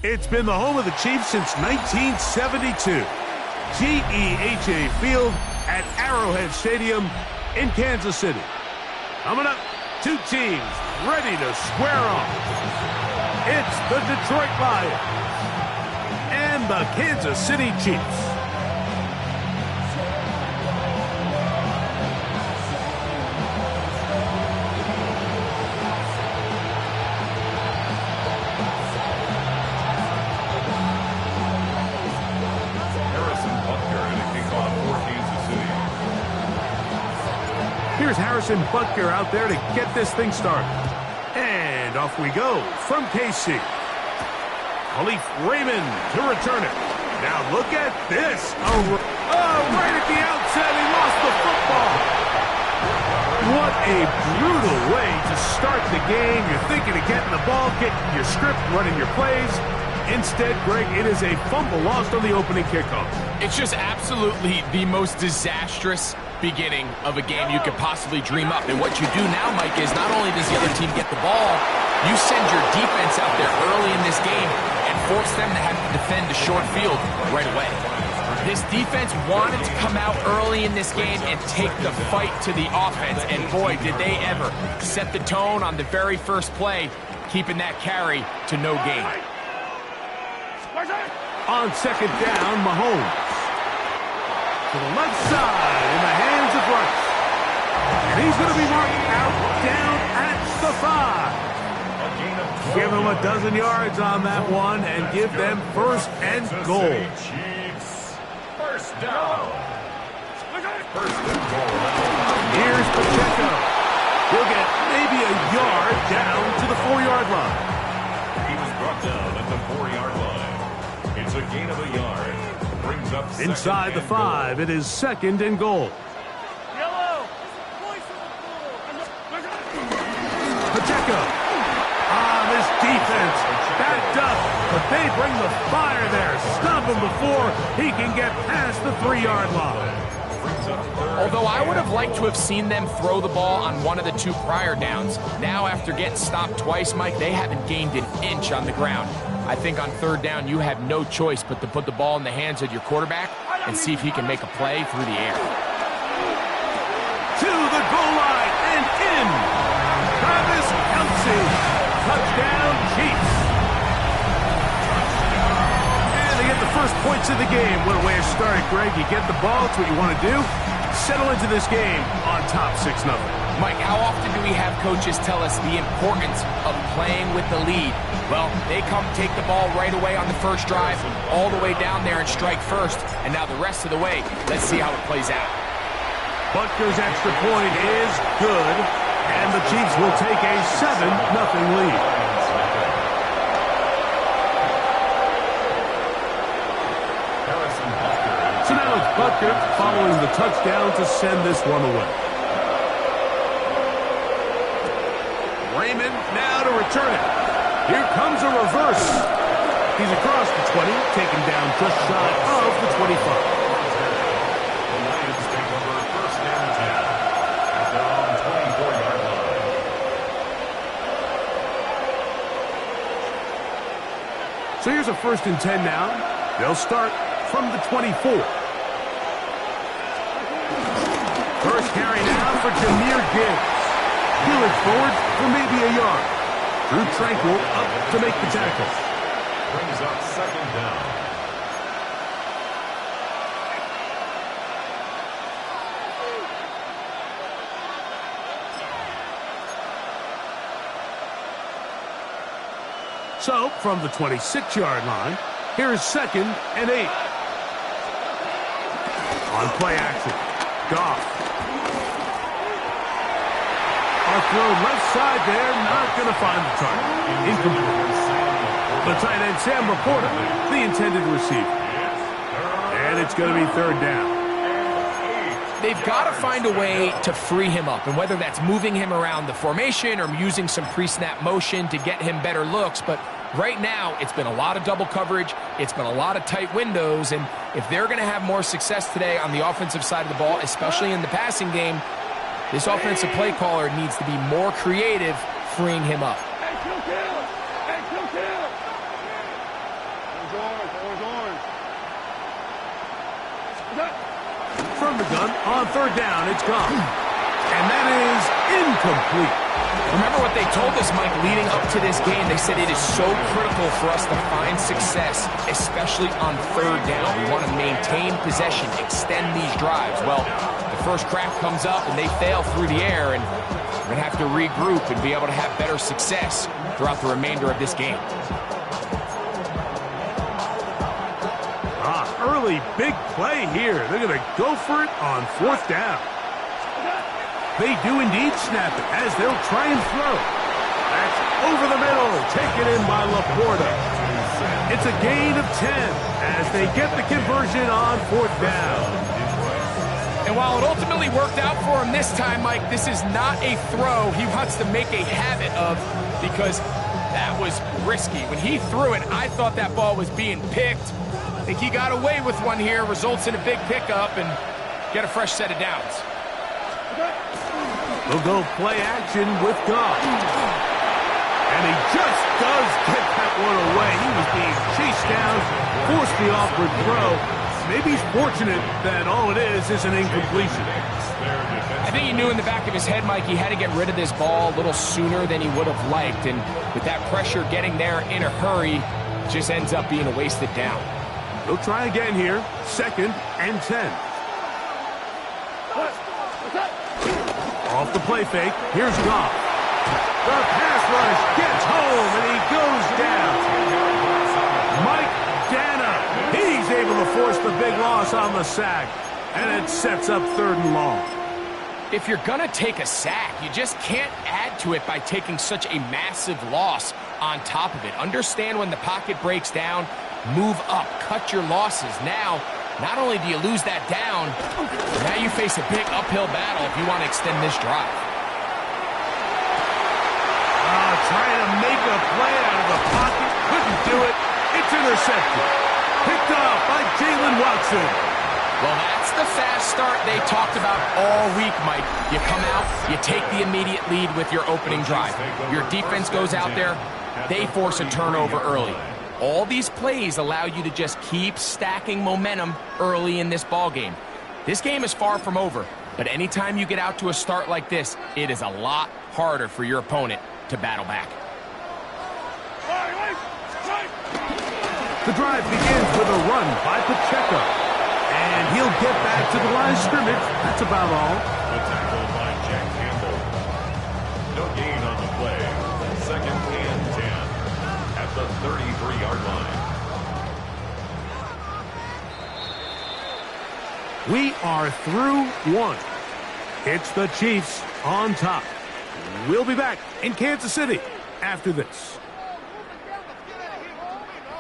It's been the home of the Chiefs since 1972. GEHA Field at Arrowhead Stadium in Kansas City. Coming up, two teams ready to square off. It's the Detroit Lions and the Kansas City Chiefs. Here's Harrison Butker out there to get this thing started. And off we go from KC. Khalif Raymond to return it. Now look at this. Oh, right at the outset, he lost the football. What a brutal way to start the game. You're thinking of getting the ball, getting your script, running your plays. Instead, Greg, it is a fumble lost on the opening kickoff. It's just absolutely the most disastrous beginning of a game you could possibly dream up. And what you do now, Mike, is not only does the other team get the ball, you send your defense out there early in this game and force them to have to defend the short field right away. This defense wanted to come out early in this game and take the fight to the offense, and boy, did they ever set the tone on the very first play, keeping that carry to no gain. On second down, Mahomes. To the left side in the hands of Rice. And he's going to be marked out down at the 5. Give them a dozen yards on that one and give them first and goal. First down. First and goal. Here's Pacheco. He'll get maybe a yard down to the 4-yard line. He was brought down at the 4-yard line. It's a gain of a yard. Brings up inside the 5. It is second and goal. Pacheco. This defense backed up, but they bring the fire there. Stop him before he can get past the 3-yard line. Although I would have liked to have seen them throw the ball on one of the 2 prior downs. Now, after getting stopped twice, Mike, they haven't gained an inch on the ground. I think on third down, you have no choice but to put the ball in the hands of your quarterback and see if he can make a play through the air. To the goal line and in. Travis Kelce. Touchdown, Chiefs. And they get the first points of the game. What a way to start it, Greg. You get the ball. It's what you want to do. Settle into this game on top 6-0. Mike, how often do we have coaches tell us the importance of playing with the lead? Well, they come take the ball right away on the first drive, all the way down there and strike first. And now the rest of the way, let's see how it plays out. Butker's extra point is good, and the Chiefs will take a 7-0 lead. So now it's Butker following the touchdown to send this one away. Raymond now to return it. Here comes a reverse. He's across the 20, taken down just shy of the 25. The Lions take over first and 10 at their own 24-yard line. So here's a first and 10 now. They'll start from the 24. First carry now for Jahmyr Gibbs. He'll look forward for maybe a yard. Drew Tranquil up to make the tackle. Brings up second down. So, from the 26-yard line, here is second and 8. On play action, Goff. A throw left side there, not going to find the target. Incomplete. The tight end, Sam Laporta, the intended receiver. And it's going to be third down. They've got to find a way to free him up, and whether that's moving him around the formation or using some pre-snap motion to get him better looks, but right now it's been a lot of double coverage, it's been a lot of tight windows, and if they're going to have more success today on the offensive side of the ball, especially in the passing game, this offensive play caller needs to be more creative freeing him up. From the gun, on third down, it's gone. And that is incomplete. Remember what they told us, Mike, leading up to this game. They said it is so critical for us to find success, especially on third down. We want to maintain possession, extend these drives. Well, the first crack comes up and they fail through the air, and we're going to have to regroup and be able to have better success throughout the remainder of this game. Early big play here. They're going to go for it on fourth down. They do indeed snap it as they'll try and throw. That's over the middle, taken in by Laporta. It's a gain of 10 as they get the conversion on fourth down. And while it ultimately worked out for him this time, Mike, this is not a throw he wants to make a habit of, because that was risky. When he threw it, I thought that ball was being picked. I think he got away with one here, results in a big pickup, and get a fresh set of downs. They'll go play action with Goff. And he just does get that one away. He was being chased down, forced the awkward throw. Maybe he's fortunate that all it is an incompletion. I think he knew in the back of his head, Mike, he had to get rid of this ball a little sooner than he would have liked. And with that pressure getting there in a hurry, just ends up being a wasted down. They'll try again here, 2nd and 10. Off the play fake, here's Goff. The pass rush gets home, and he goes down. Mike Dana, he's able to force the big loss on the sack, and it sets up 3rd and long. If you're going to take a sack, you just can't add to it by taking such a massive loss on top of it. Understand when the pocket breaks down, move up, cut your losses. Now, not only do you lose that down, now you face a big uphill battle if you want to extend this drive. Trying to make a play out of the pocket, couldn't do it. It's intercepted. Picked off by Jalen Watson. Well, that's the fast start they talked about all week, Mike. You come out, you take the immediate lead with your opening drive. Your defense goes out there, they force a turnover early. All these plays allow you to just keep stacking momentum early in this ball game. This game is far from over, but anytime you get out to a start like this, it is a lot harder for your opponent to battle back. The drive begins with a run by Pacheco, and he'll get back to the line of scrimmage. That's about all. The tackle by Jack Campbell. No gain on the play. 2nd and 10 at the 33-yard line. We are through 1. It's the Chiefs on top. We'll be back in Kansas City after this.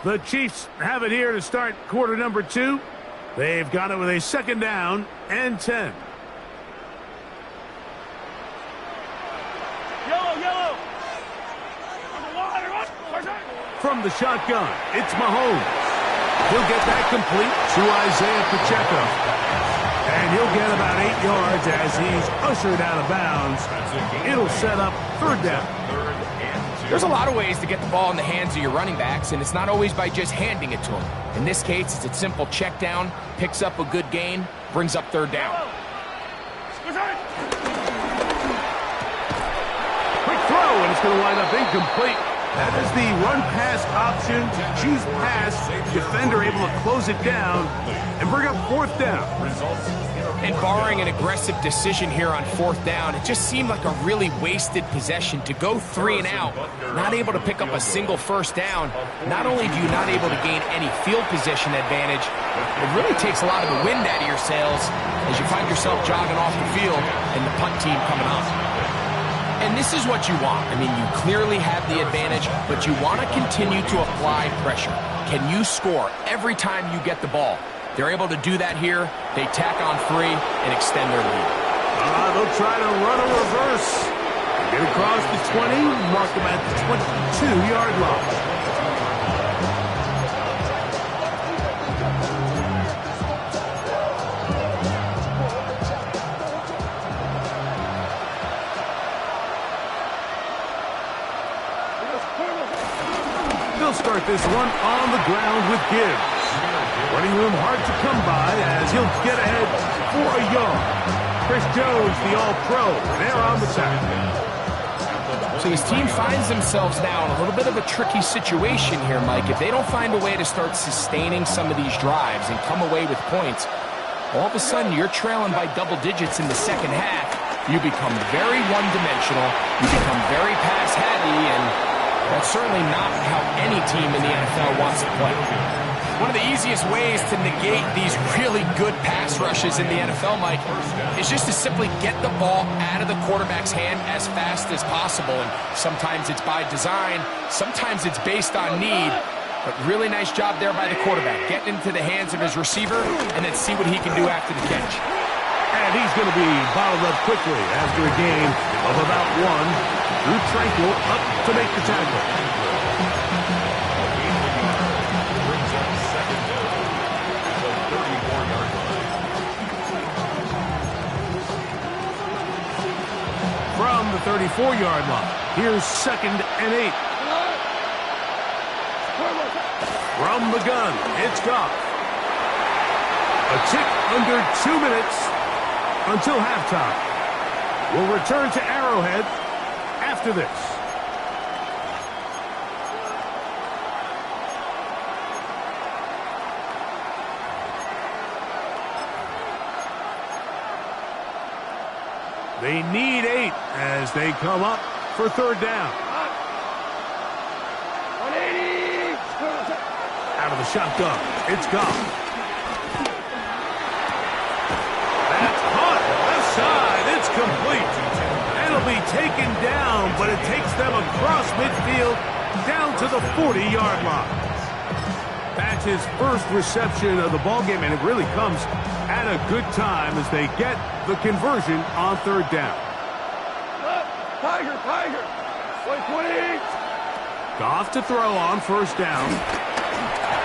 The Chiefs have it here to start quarter number 2. They've got it with a 2nd down and 10. Yellow. From the shotgun, it's Mahomes. He'll get that complete to Isaiah Pacheco. And he'll get about 8 yards as he's ushered out of bounds. It'll set up 3rd down. There's a lot of ways to get the ball in the hands of your running backs, and it's not always by just handing it to them. In this case, it's a simple check down, picks up a good gain, brings up 3rd down. Quick throw, and it's going to wind up incomplete. That is the run-pass option. Choose pass. Defender able to close it down and bring up 4th down. And barring an aggressive decision here on 4th down, it just seemed like a really wasted possession to go 3 and out, not able to pick up a single 1st down. Not only do you not able to gain any field position advantage, it really takes a lot of the wind out of your sails as you find yourself jogging off the field and the punt team coming on. And this is what you want. I mean, you clearly have the advantage, but you want to continue to apply pressure. Can you score every time you get the ball? They're able to do that here. They tack on 3 and extend their lead. They'll try to run a reverse. Get across the 20, mark them at the 22-yard line. They'll start this one on the ground with Gibbs. Running room hard to come by as he'll get ahead for a yard. Chris Jones, the All-Pro, there on the tackle. So his team finds themselves now in a little bit of a tricky situation here, Mike. If they don't find a way to start sustaining some of these drives and come away with points, all of a sudden you're trailing by double digits in the second half. You become very one-dimensional. You become very pass-heavy, and that's certainly not how any team in the NFL wants to play. One of the easiest ways to negate these really good pass rushes in the NFL, Mike, is just to simply get the ball out of the quarterback's hand as fast as possible. And sometimes it's by design, sometimes it's based on need. But really nice job there by the quarterback, getting into the hands of his receiver and then see what he can do after the catch. And he's going to be bottled up quickly after a gain of about one. Drew Tranquil up to make the tackle. From the 34-yard line, here's 2nd and 8. From the gun, it's Goff. A tick under 2 minutes until halftime. We'll return to Arrowhead after this. They need 8 as they come up for 3rd down. Out of the shotgun, it's Goff. That's caught, left side, it's complete. And it'll be taken down, but it takes them across midfield down to the 40-yard line. That's his first reception of the ballgame, and it really comes at a good time as they get the conversion on 3rd down. Tiger, 20. Goff to throw on 1st down.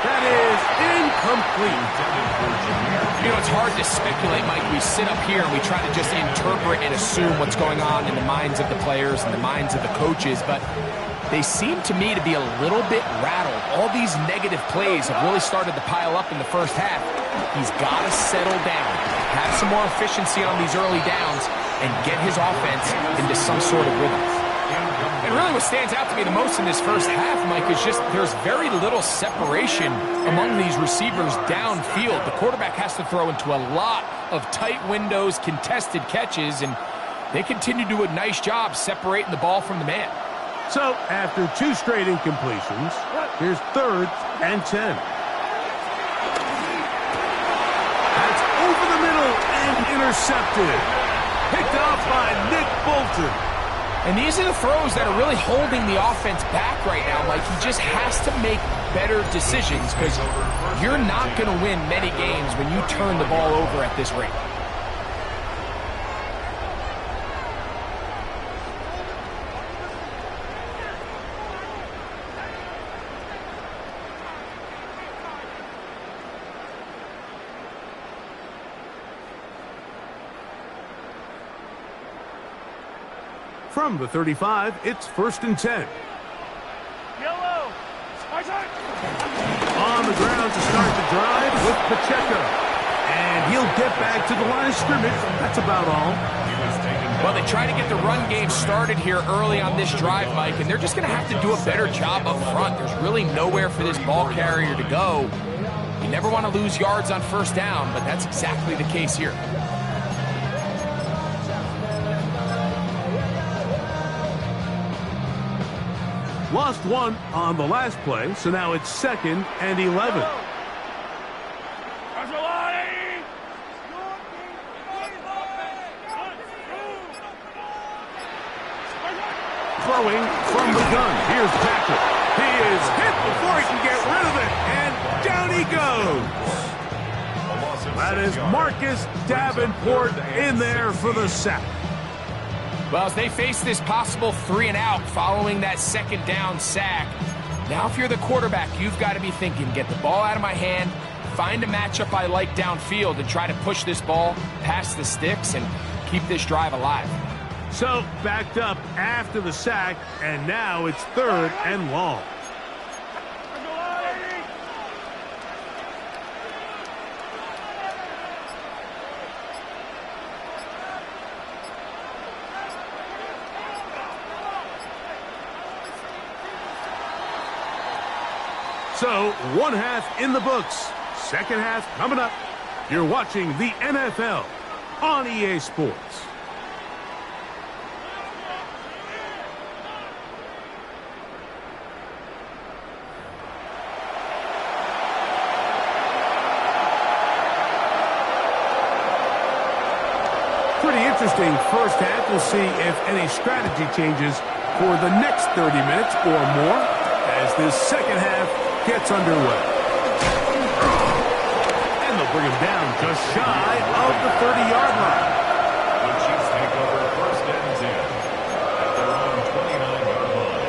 That is incomplete. You know, it's hard to speculate, Mike. We sit up here and we try to just interpret and assume what's going on in the minds of the players and the minds of the coaches, but they seem to me to be a little bit rattled. All these negative plays have really started to pile up in the first half. He's got to settle down, have some more efficiency on these early downs, and get his offense into some sort of rhythm. And really what stands out to me the most in this first half, Mike, is just there's very little separation among these receivers downfield. The quarterback has to throw into a lot of tight windows, contested catches, and they continue to do a nice job separating the ball from the man. So, after 2 straight incompletions, here's 3rd and 10. That's over the middle and intercepted. Picked off by Nick Bolton. And these are the throws that are really holding the offense back right now. Like, he just has to make better decisions because you're not going to win many games when you turn the ball over at this rate. From the 35, it's 1st and 10. Yellow. On the ground to start the drive with Pacheco. And he'll get back to the line of scrimmage. That's about all. Well, they try to get the run game started here early on this drive, Mike, and they're just going to have to do a better job up front. There's really nowhere for this ball carrier to go. You never want to lose yards on 1st down, but that's exactly the case here. Lost 1 on the last play, so now it's 2nd and 11. Throwing from the gun. Here's Patrick. He is hit before he can get rid of it, and down he goes. That is Marcus Davenport in there for the sack. Well, as they face this possible 3-and-out following that 2nd down sack, now if you're the quarterback, you've got to be thinking, get the ball out of my hand, find a matchup I like downfield, and try to push this ball past the sticks and keep this drive alive. So, backed up after the sack, and now it's 3rd and long. So, one half in the books. Second half coming up. You're watching the NFL on EA Sports. Pretty interesting first half. We'll see if any strategy changes for the next 30 minutes or more as this second half gets underway. And they'll bring him down just shy of the 30-yard line. The Chiefs take over first and 10 at their own 29-yard line.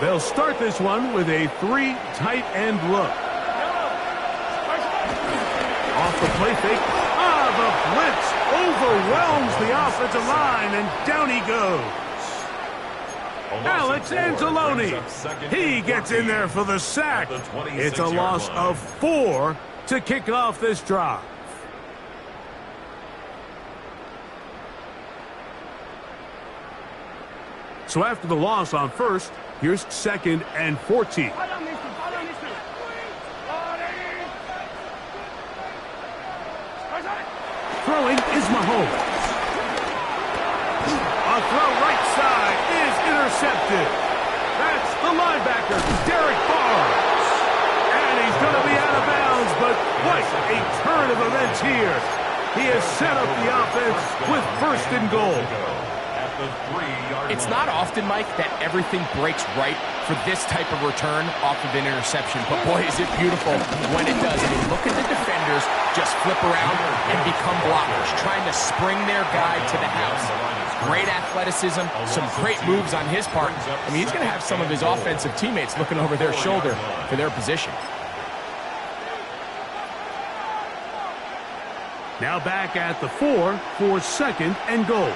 They'll start this one with a 3 tight end look. Off the play fake. The blitz overwhelms the offensive line, and down he goes. Alex Anzalone. He gets in there for the sack. It's a loss of 4 to kick off this drive. So after the loss on first, here's 2nd and 14. Throwing is Mahomes. A throw right side is intercepted. That's the linebacker, Derek Barnes. And he's going to be out of bounds, but what a turn of events here. He has set up the offense with 1st and goal. It's not often, Mike, that everything breaks right for this type of return off of an interception. But boy, is it beautiful when it does. I mean, look at the defenders just flip around and become blockers, trying to spring their guy to the house. Great athleticism, some great moves on his part. I mean, he's going to have some of his offensive teammates looking over their shoulder for their position. Now back at the 4 for 2nd and goal.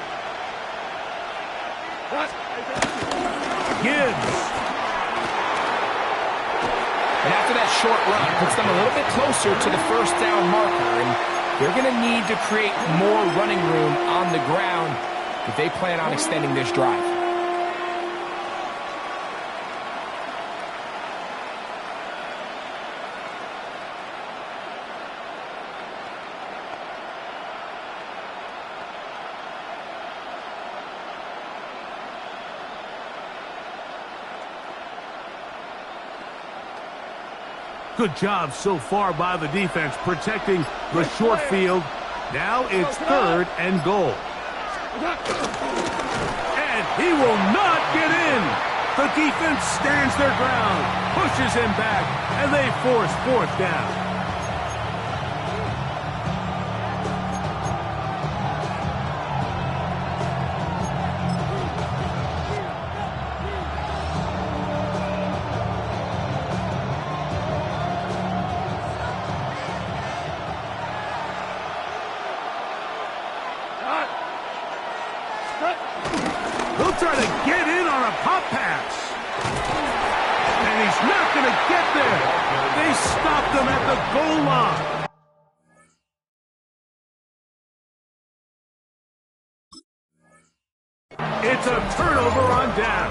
Gibbs. And after that short run, puts them a little bit closer to the first down marker. And they're going to need to create more running room on the ground if they plan on extending this drive. Good job so far by the defense protecting the short field. Now it's 3rd and goal. And he will not get in. The defense stands their ground, pushes him back, and they force 4th down. He'll try to get in on a pop pass. And he's not going to get there. They stopped him at the goal line. It's a turnover on down.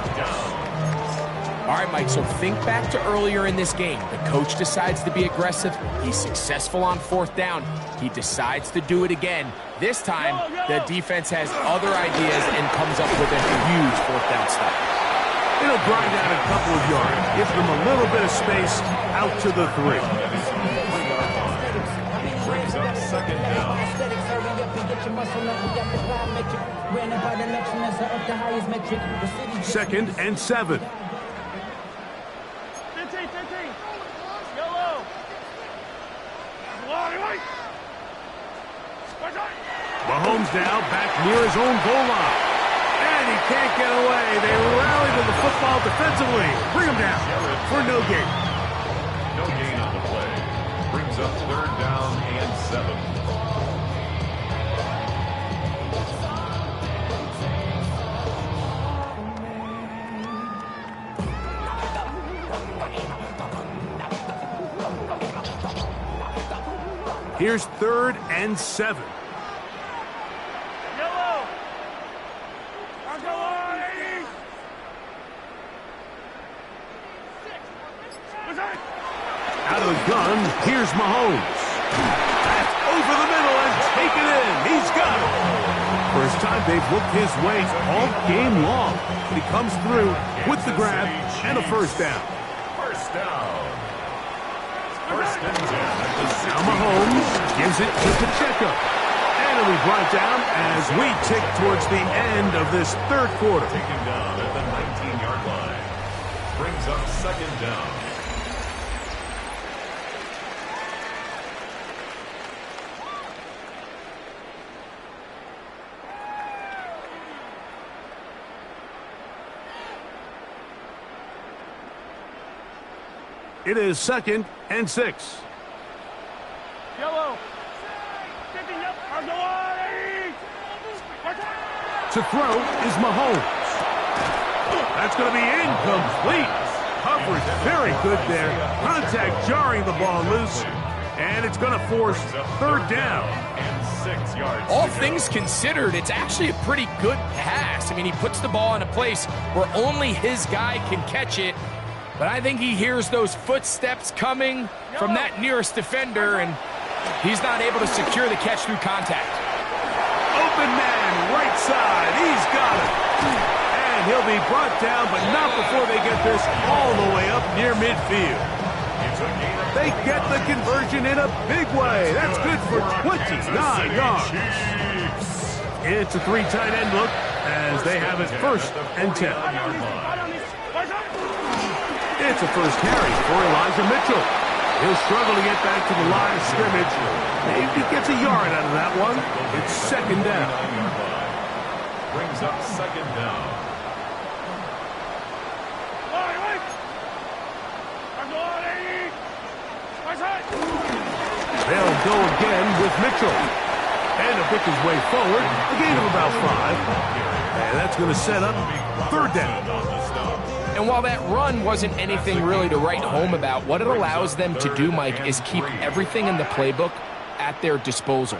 All right, Mike, so think back to earlier in this game. The coach decides to be aggressive. He's successful on 4th down. He decides to do it again. This time, the defense has other ideas and comes up with a huge 4th down stop. It'll grind out a couple of yards, give them a little bit of space out to the 3. Brings up 2nd down. 2nd and 7. Mahomes now back near his own goal line. And he can't get away. They rally to the football defensively. Bring him down for no gain. No gain on the play. Brings up 3rd down and 7. Here's 3rd and 7. Yellow. gun. Here's Mahomes. That's over the middle and taken in. He's got it. First time they've looked his way all game long. He comes through with the grab and a first down. First down. First and 10 at the 16. Now Mahomes gives it to Pacheco. And it'll be brought down as we tick towards the end of this third quarter. Taken down at the 19-yard line. Brings up second down. It is 2nd and 6. Yellow. To throw is Mahomes. That's going to be incomplete. Coverage very good there. Contact jarring the ball loose. And it's going to force third down. And 6 yards. All things considered, it's actually a pretty good pass. I mean, he puts the ball in a place where only his guy can catch it. But I think he hears those footsteps coming from that nearest defender, and he's not able to secure the catch through contact. Open man, right side. He's got it. And he'll be brought down, but not before they get this all the way up near midfield. They get the conversion in a big way. That's good for 29 yards. It's a 3 tight end look as they have it 1st and 10. It's a first carry for Elijah Mitchell. He'll struggle to get back to the line of scrimmage. Maybe gets a yard out of that one. It's 2nd down. Brings up second down. They'll go again with Mitchell. And he'll pick his way forward. A gain of about 5. And that's going to set up 3rd down. And while that run wasn't anything really to write home about, what it allows them to do, Mike, is keep everything in the playbook at their disposal.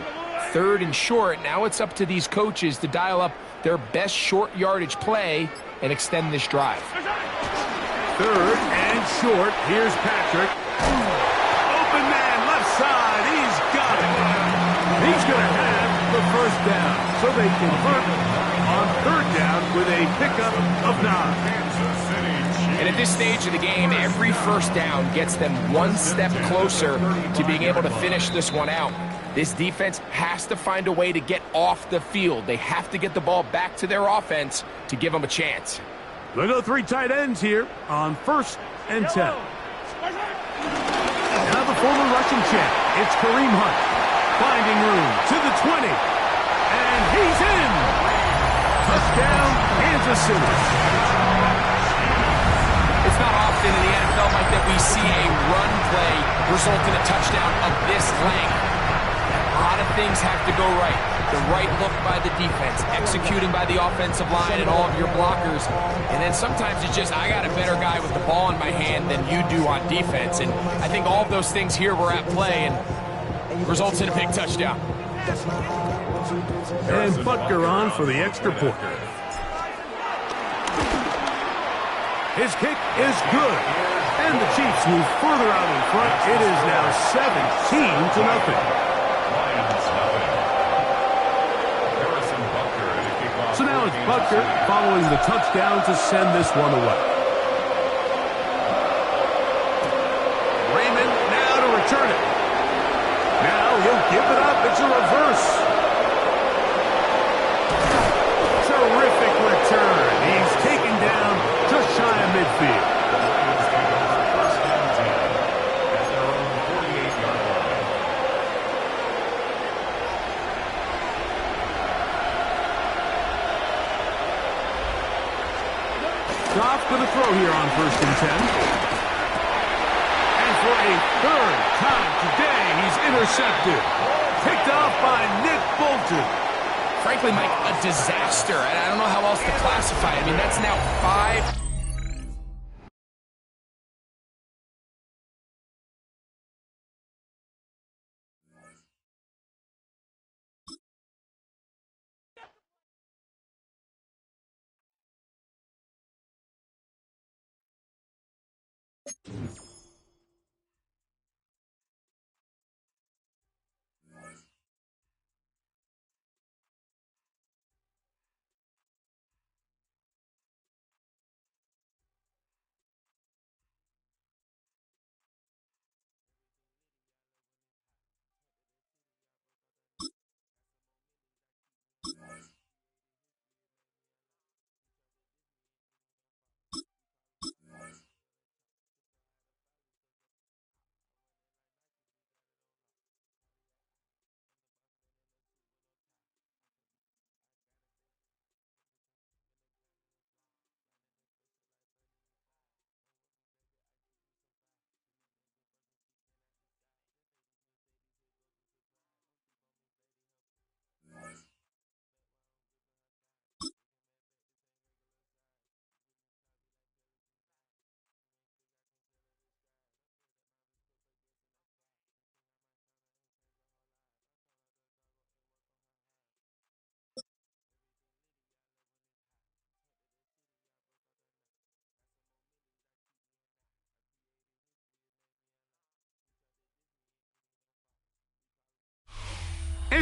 3rd and short, now it's up to these coaches to dial up their best short yardage play and extend this drive. 3rd and short. Here's Patrick. Open man, left side. He's got it. He's going to have the first down. So they convert on 3rd down with a pickup of 9. And at this stage of the game, every first down gets them one step closer to being able to finish this one out. This defense has to find a way to get off the field. They have to get the ball back to their offense to give them a chance. They'll go 3 tight ends here on 1st and 10. Now the former Russian champ, it's Kareem Hunt. Finding room to the 20. And he's in. Touchdown, Kansas City. It's not often in the NFL, Mike, that we see a run play result in a touchdown of this length. A lot of things have to go right. The right look by the defense, executing by the offensive line and all of your blockers. And then sometimes it's just, I got a better guy with the ball in my hand than you do on defense. And I think all of those things here were at play and results in a big touchdown. And Butker on for the extra point. His kick is good. And the Chiefs move further out in front. It is now 17-0. So now it's Butker following the touchdown to send this one away. Raymond now to return it. Now he'll give it up. It's a reverse. Terrific return. He's taken down just shy of midfield. Goff to the throw here on 1st and 10. And for a 3rd time today, he's intercepted. Picked off by Nick Bolton. Frankly, Mike, a disaster. And I don't know how else to classify it. I mean, that's now 5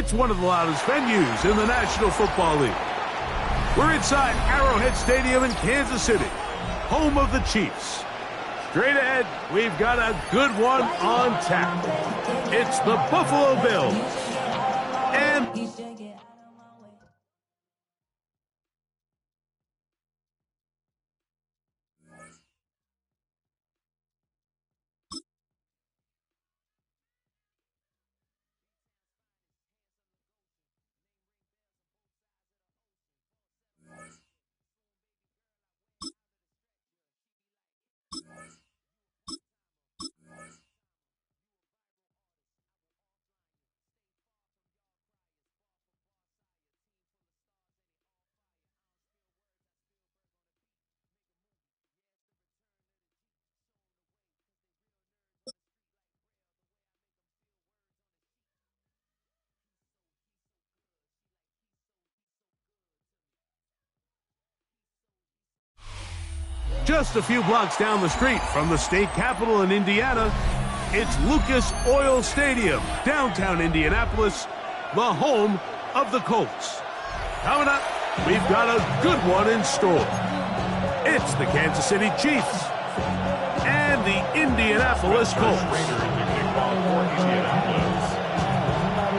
It's one of the loudest venues in the National Football League. We're inside Arrowhead Stadium in Kansas City, home of the Chiefs. Straight ahead, we've got a good one on tap. It's the Buffalo Bills. And just a few blocks down the street from the state capitol in Indiana, it's Lucas Oil Stadium, downtown Indianapolis, the home of the Colts. Coming up, we've got a good one in store. It's the Kansas City Chiefs and the Indianapolis Colts.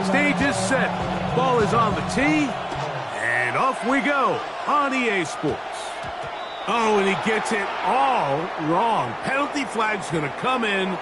Stage is set, ball is on the tee, and off we go on EA Sports. Oh, and he gets it all wrong. Penalty flag's going to come in.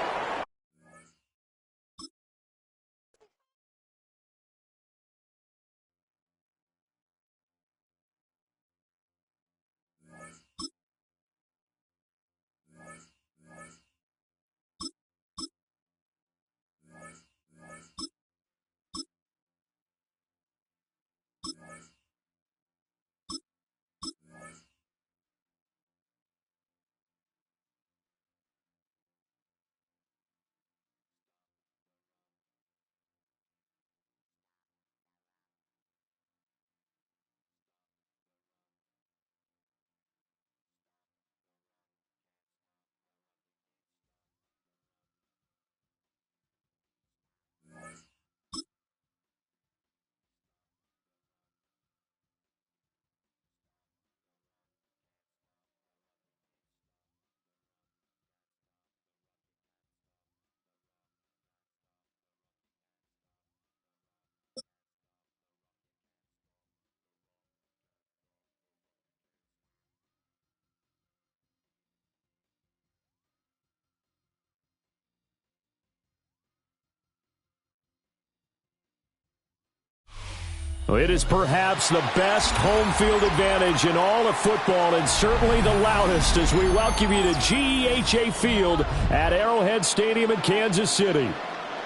Well, it is perhaps the best home field advantage in all of football, and certainly the loudest, as we welcome you to GEHA Field at Arrowhead Stadium in Kansas City.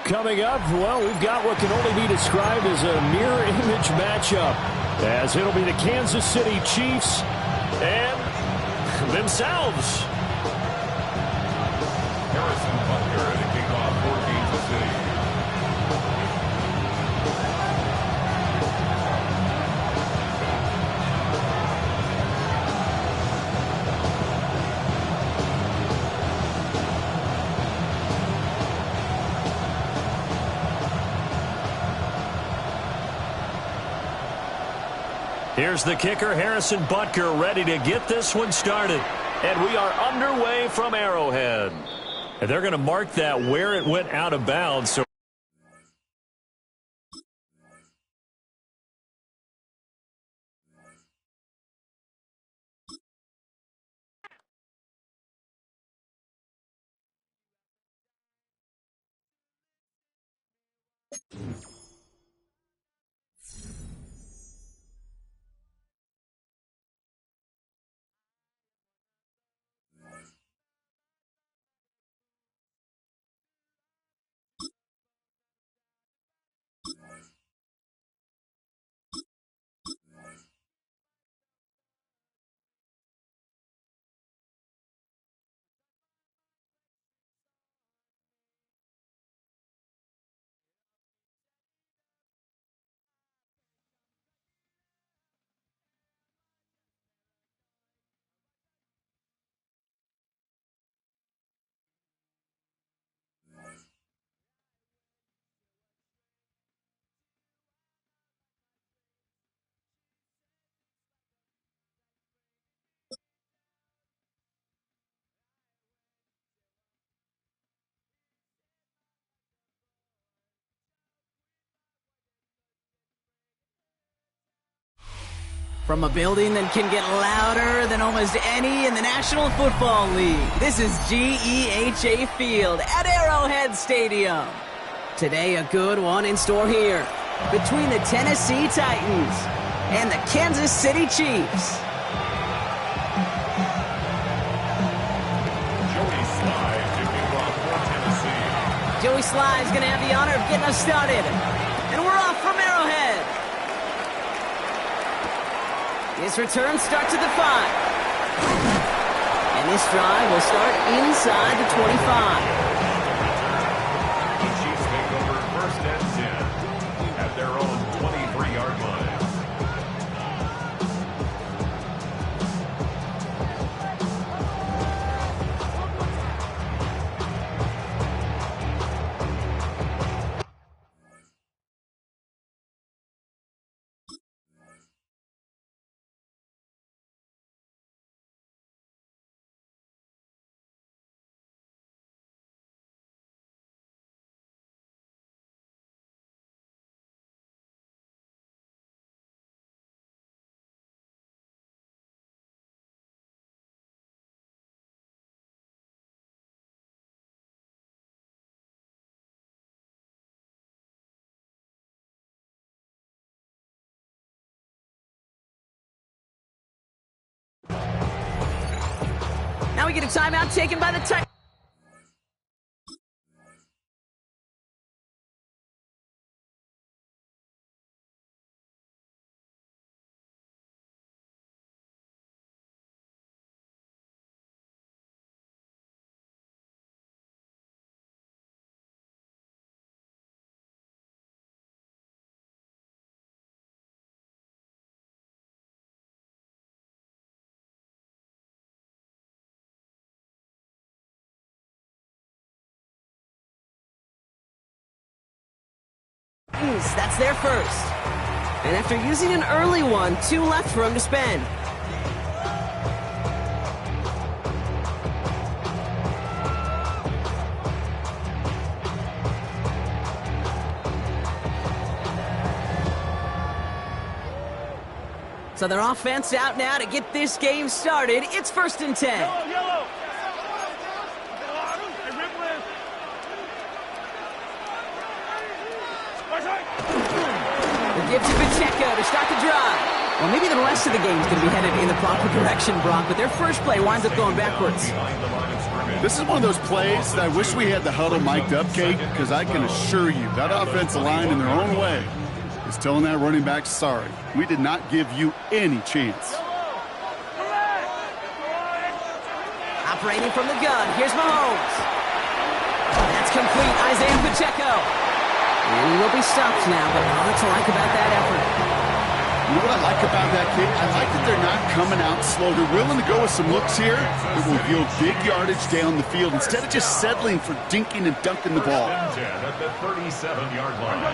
Coming up, well, we've got what can only be described as a mirror image matchup, as it'll be the Kansas City Chiefs and themselves. Harrison Butker to kick off for Kansas City. Here's the kicker, Harrison Butker, ready to get this one started. And we are underway from Arrowhead. And they're going to mark that where it went out of bounds. So From a building that can get louder than almost any in the National Football League, this is GEHA Field at Arrowhead Stadium. Today, a good one in store here between the Tennessee Titans and the Kansas City Chiefs. Joey Sly is going to have the honor of getting us started. And we're off from Arrowhead. His return starts at the 5. And this drive will start inside the 25. The Chiefs take over first and 10 at their own 23-yard line. Now we get a timeout taken by the Titans. That's their first. And after using an early one, 2 left for him to spend. So their offense out now to get this game started. It's first and 10. Yellow. Give to Pacheco to start the drive. Well, maybe the rest of the game is going to be headed in the proper direction, Brock, but their first play winds up going backwards. This is one of those plays that I wish we had the huddle mic'd up, Kate, because I can assure you that offensive line in their own way is telling that running back, sorry, we did not give you any chance. Operating from the gun, here's Mahomes. That's complete, Isaiah Pacheco. And he will be stopped now, but what to like about that effort? You know what I like about that, kid? I like that they're not coming out slow. They're willing to go with some looks here that will yield big yardage down the field instead of just settling for dinking and dunking the ball. At the 37-yard line.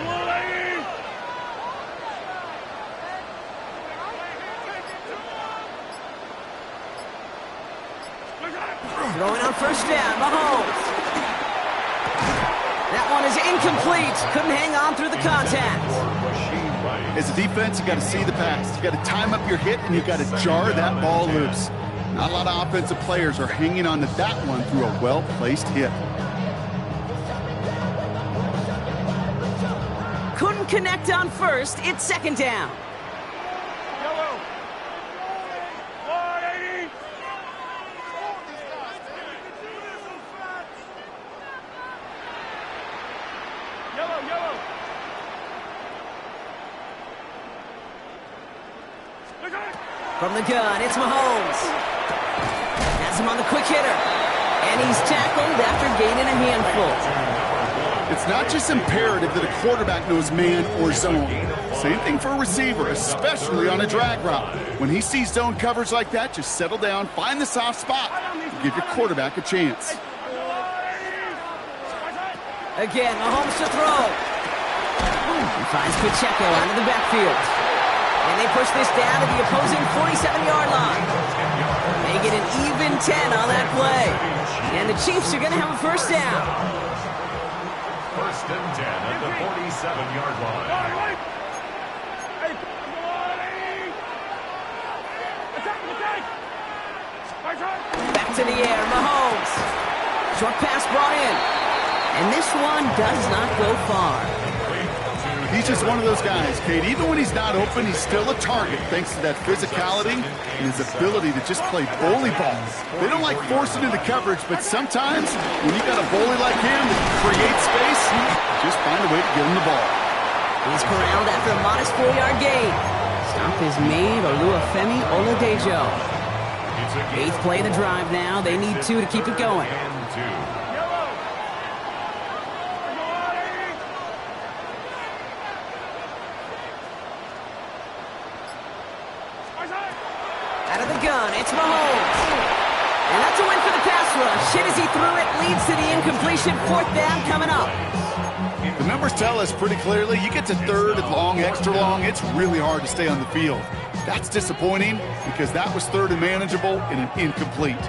Throwing on first down, Mahomes. That one is incomplete. Couldn't hang on through the contact. As a defense, you got to see the pass. You got to time up your hit, and you got to jar that ball loose. Not a lot of offensive players are hanging on to that one through a well-placed hit. Couldn't connect on first. It's second down. Yellow. 480. Yellow. From the gun, it's Mahomes. Has him on the quick hitter. And he's tackled after gaining a handful. It's not just imperative that a quarterback knows man or zone. Same thing for a receiver, especially on a drag route. When he sees zone coverage like that, just settle down, find the soft spot, and give your quarterback a chance. Again, Mahomes to throw. He finds Pacheco out of the backfield. And they push this down to the opposing 47-yard line. They get an even 10 on that play. And the Chiefs are going to have a first down. First and 10 at the 47-yard line. Back to the air, Mahomes. Short pass brought in. And this one does not go far. He's just one of those guys, Kate. Even when he's not open, he's still a target thanks to that physicality and his ability to just play bully ball. They don't like forcing into coverage, but sometimes when you got a bully like him that can create space, just find a way to get him the ball. He's corralled after a modest 4-yard gain. Stop is made Oluwafemi Oladejo. 8th play of the drive now. They need 2 to keep it going. Out of the gun, it's Mahomes. And that's a win for the pass rush. Hit as he threw it, leads to the incompletion. 4th down coming up. The numbers tell us pretty clearly, you get to 3rd and long, extra long, it's really hard to stay on the field. That's disappointing because that was 3rd and manageable and an incomplete.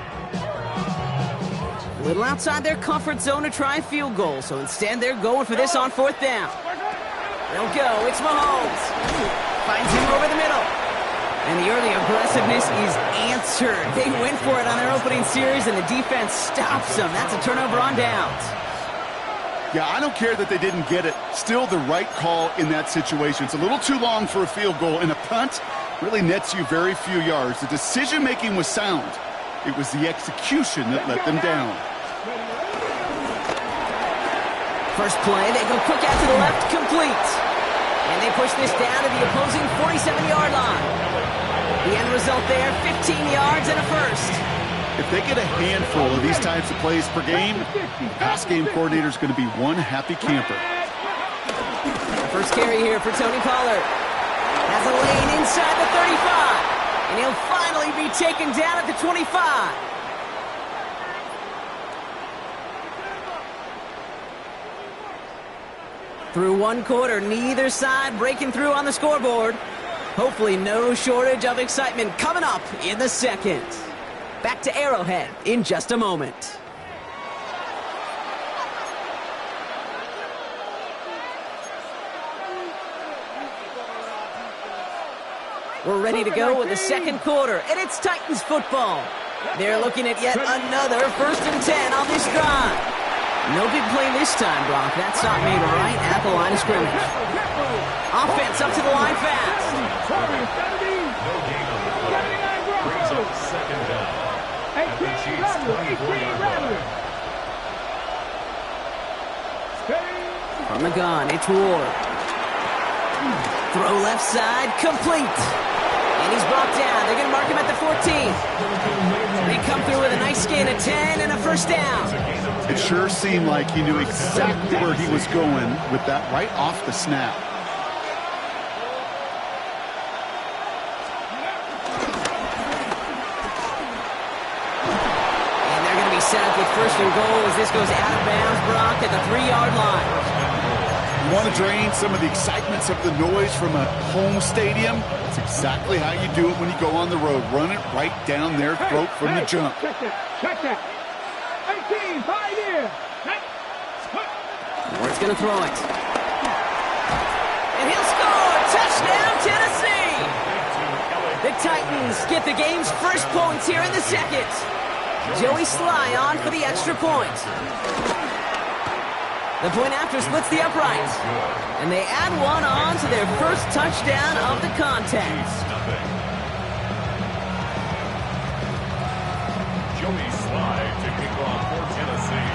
A little outside their comfort zone to try a field goal, so instead they're going for this on 4th down. They'll go, it's Mahomes. Finds him over the middle. And the early aggressiveness is answered. They went for it on their opening series, and the defense stops them. That's a turnover on downs. Yeah, I don't care that they didn't get it. Still the right call in that situation. It's a little too long for a field goal, and a punt really nets you very few yards. The decision-making was sound. It was the execution that let them down. First play, they go quick out to the left, complete. And they push this down to the opposing 47-yard line. The end result there, 15 yards and a first. If they get a handful of these types of plays per game, the pass game coordinator is going to be one happy camper. First carry here for Tony Pollard. Has a lane inside the 35. And he'll finally be taken down at the 25. Through one quarter, neither side breaking through on the scoreboard. Hopefully no shortage of excitement coming up in the second. Back to Arrowhead in just a moment. We're ready to go with the second quarter, and it's Titans football. They're looking at yet another 1st and 10 on this drive. No big play this time, Brock. That stop made right at the line of scrimmage. Offense up to the line fast. No gain on the play. Brings up 2nd down. At the Chiefs' 24-yard line. From the gun, it's Ward. Throw left side, complete. And he's brought down. They're going to mark him at the 14. They come through with a nice gain of 10 and a first down. It sure seemed like he knew exactly where he was going with that right off the snap. And they're going to be set up with 1st and goal as this goes out of bounds, Brock, at the 3-yard line. You want to drain some of the excitements of the noise from a home stadium? That's exactly how you do it when you go on the road. Run it right down their throat from the jump. Check that. 18, 5 here. Ward's going to throw it. And he'll score! Touchdown, Tennessee! The Titans get the game's first points here in the second. Joey Sly on for the extra point. The point after splits the uprights. And they add one on to their first touchdown of the contest. Joey Sly to kick off for Tennessee.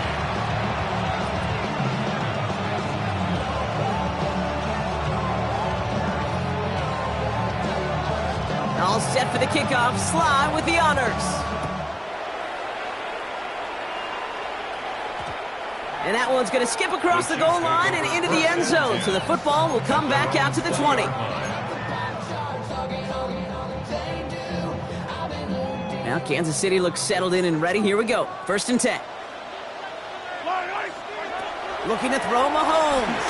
All set for the kickoff. Sly with the honors. And that one's going to skip across the goal line and into the end zone. So the football will come back out to the 20. Now Kansas City looks settled in and ready. Here we go. 1st and 10. Looking to throw Mahomes.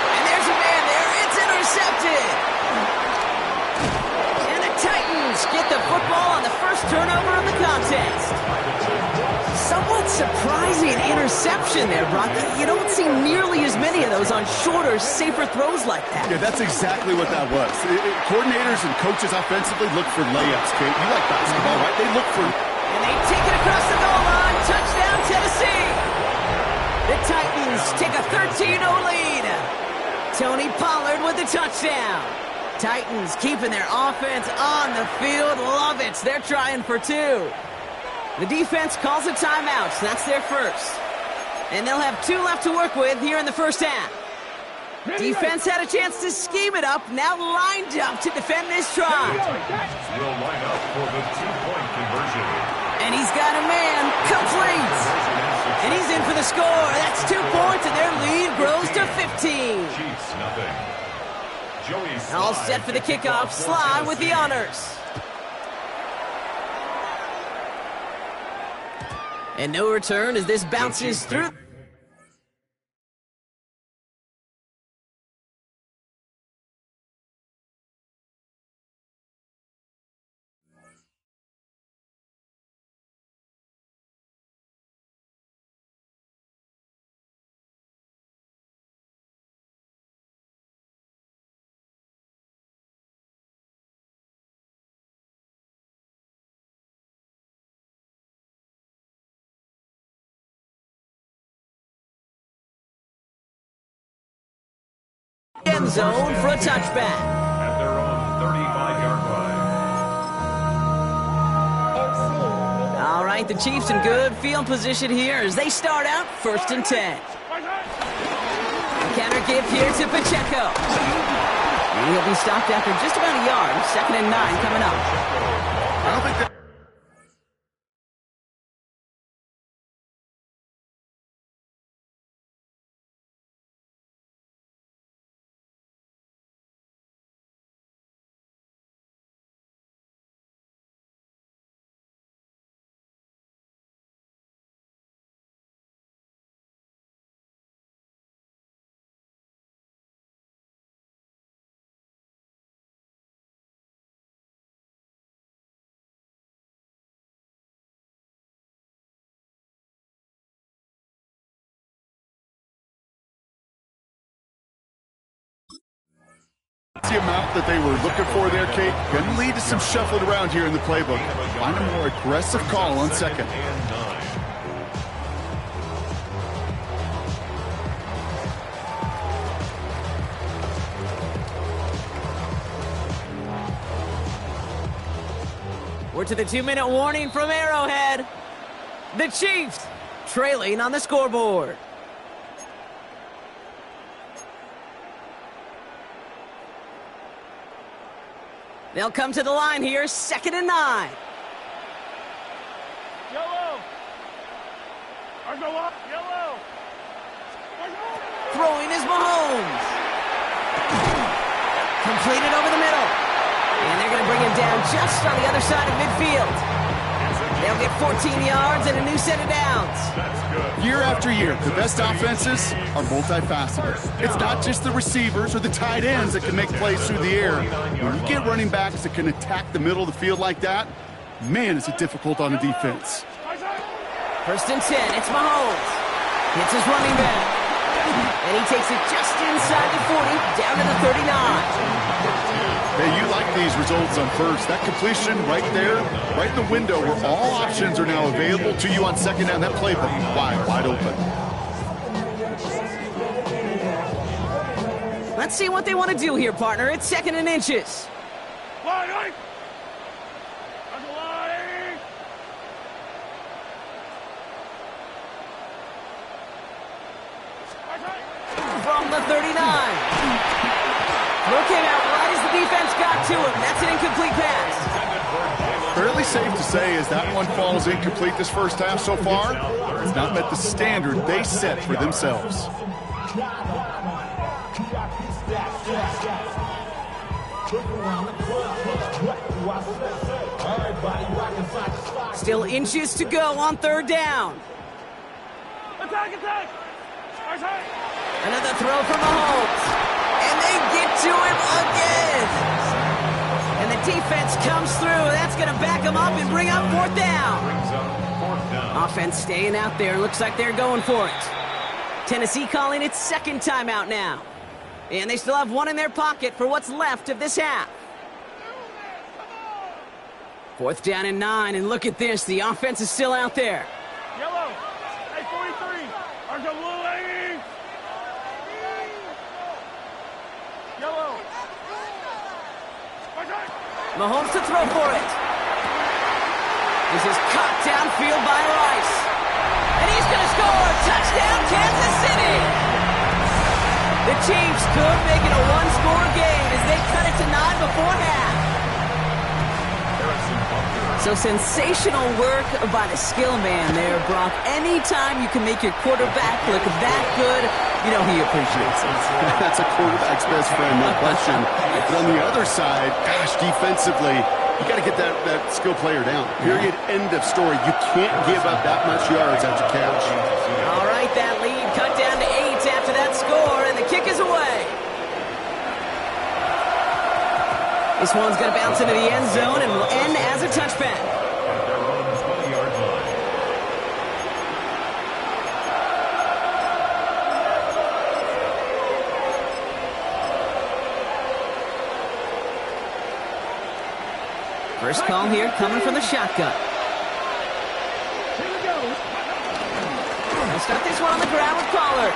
And there's a man there. It's intercepted. And the Titans get the football on the first turnover of the contest. Somewhat surprising interception there, Brock. You don't see nearly as many of those goes on shorter, safer throws like that. Yeah, that's exactly what that was. Coordinators and coaches offensively look for layups, Kate. You like basketball, right? They look for... And they take it across the goal line. Touchdown, Tennessee. The Titans take a 13-0 lead. Tony Pollard with the touchdown. Titans keeping their offense on the field. Love it. They're trying for two. The defense calls a timeout, so that's their first. And they'll have 2 left to work with here in the first half. Defense had a chance to scheme it up, now lined up to defend this try. Will line up for the 2-point conversion. And he's got a man, complete. And he's in for the score. That's 2 points, and their lead grows to 15. Chiefs, nothing. Joey Slye All set for the kickoff. Slye with the honors. And no return as this bounces through. End zone for a touchback. at their own 35-yard line. All right, the Chiefs in good field position here as they start out 1st and 10. Counter give here to Pacheco. And he'll be stopped after just about a yard. 2nd and 9 coming up. I don't think that... The amount that they were looking for there, Kate, going to lead to some shuffling around here in the playbook. Find a more aggressive call on 2nd. We're to the 2-minute warning from Arrowhead. The Chiefs trailing on the scoreboard. They'll come to the line here, 2nd and 9. Yellow. Or go up. Yellow. Throwing is Mahomes. Completed over the middle. And they're going to bring him down just on the other side of midfield. They'll get 14 yards and a new set of downs. Year after year, the best offenses are multifaceted. It's not just the receivers or the tight ends that can make plays through the air. When you get running backs that can attack the middle of the field like that, man, is it difficult on the defense. 1st and 10, it's Mahomes. Hits his running back. And he takes it just inside the 40, down to the 39. Hey, you like these results on 1st. That completion right there, right in the window where all options are now available to you on 2nd down. That playbook wide open. Let's see what they want to do here, partner. It's 2nd and inches. From the 39. Throw came out right as the defense got to him. That's an incomplete pass. Fairly safe to say as that one falls incomplete this first half so far, it's not met the standard they set for themselves. Still inches to go on 3rd down. Attack! Another throw from Mahomes. And they get to him again. And the defense comes through. That's going to back them up and bring up 4th down. Offense staying out there. Looks like they're going for it. Tennessee calling its second timeout now. And they still have one in their pocket for what's left of this half. 4th down and 9, and look at this. The offense is still out there. Yellow. Hey, 43. Arjo blue, lady. Yellow. Mahomes to throw for it. This is caught downfield by Rice. And he's going to score. Touchdown, Kansas City. The Chiefs could make it a one-score game as they cut it to 9 before half. So sensational work by the skill man there, Brock. Anytime you can make your quarterback look that good, you know he appreciates it. That's a quarterback's best friend, no question. But on the other side, gosh, defensively, you got to get that skill player down. Period. End of story. You can't give up that much yards after catch. All right, that lead cut down to 8 after that score, and the kick is away. This one's going to bounce into the end zone and will end as a touchback. First call here coming from the shotgun. Here we go. We'll start this one on the ground with Pollard.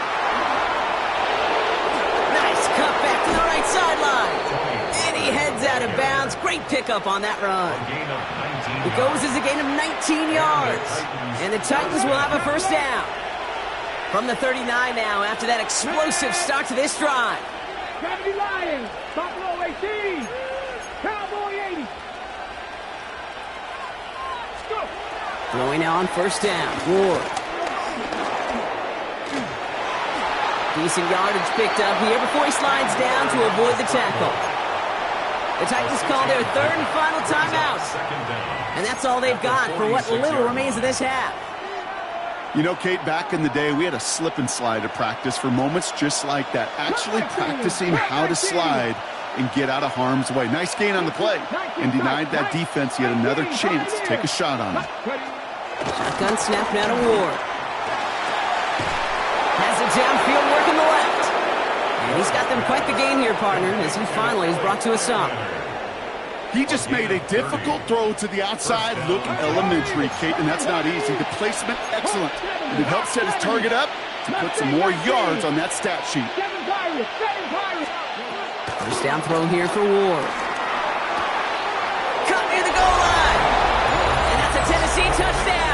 Nice cut back to the right sideline. And he heads out of bounds. Great pickup on that run. It goes as a gain of 19 yards. And the Titans will have a first down. From the 39 now after that explosive start to this drive. Gravity Lions. Buffalo 18. Cowboy 80. Let's go. Throwing now on first down. Ward. Decent yardage picked up here before he slides down to avoid the tackle. The Titans call their third and final timeout. And that's all they've got for what little remains of this half. You know, Kate, back in the day, we had a slip and slide at practice for moments just like that. Actually practicing how to slide and get out of harm's way. Nice gain on the play. And denied that defense yet another chance to take a shot on him. Shotgun snap now to Ward. Has it downfield work in the left. And he's got them quite the gain here, partner, as he finally is brought to a stop. He just made a difficult throw to the outside. Look elementary, Kate, and that's not easy. The placement, excellent. And it helps set his target up to put some more yards on that stat sheet. First down throw here for Ward. Cut near the goal line. And that's a Tennessee touchdown.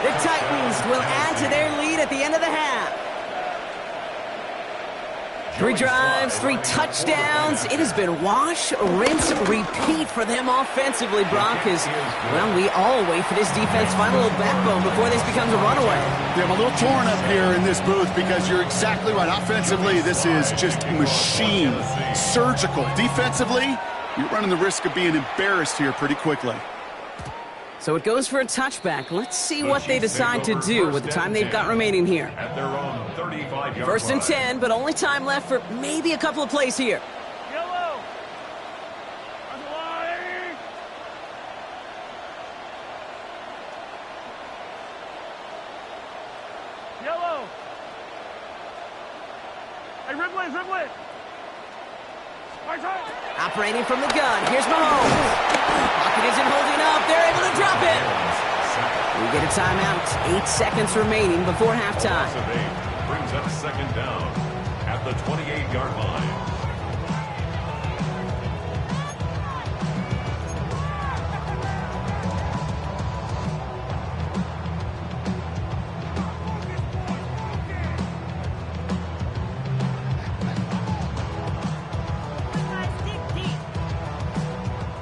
The Titans will add to their lead at the end of the half. 3 drives, 3 touchdowns. It has been wash, rinse, repeat for them offensively, Brock, as, well, we all wait for this defense find a little backbone before this becomes a runaway. Yeah, I'm a little torn up here in this booth because you're exactly right. Offensively, this is just machine, surgical. Defensively, you're running the risk of being embarrassed here pretty quickly. So it goes for a touchback. Let's see what they decide to do with the time they've got remaining here. At their own 35-yard First and 10, but only time left for maybe a couple of plays here. Yellow. Underline. Yellow. Hey, Ribley. Operating from the gun. Here's Mahomes. Pocket isn't holding up. They're able to drop it. We get a timeout. 8 seconds remaining before halftime. Brings up second down at the 28-yard line.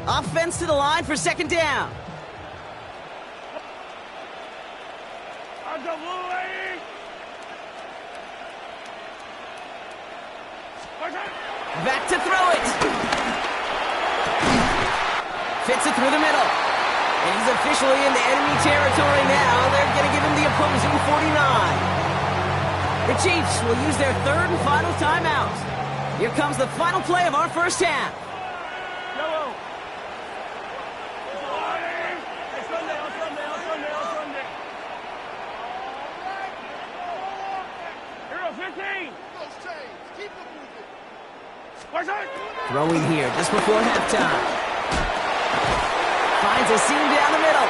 Offense to the line for second down. Back to throw it. Fits it through the middle. And he's officially in the enemy territory now. They're going to give him the opposing 49. The Chiefs will use their third and final timeout. Here comes the final play of our first half. Throwing here just before halftime. Finds a seam down the middle.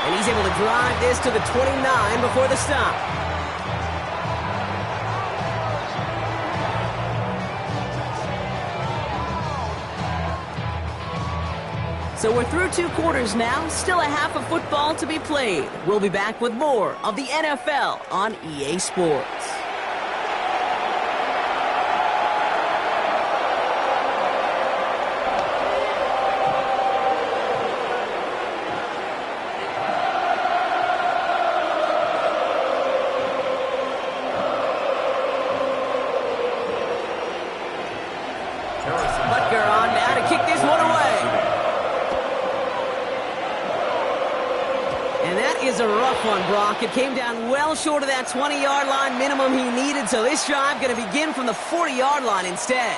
And he's able to drive this to the 29 before the stop. So we're through 2 quarters now, still a half of football to be played. We'll be back with more of the NFL on EA Sports. Butker on now to kick this one away. And that is a rough one, Brock. It came down well short of that 20-yard line minimum he needed, so this drive going to begin from the 40-yard line instead.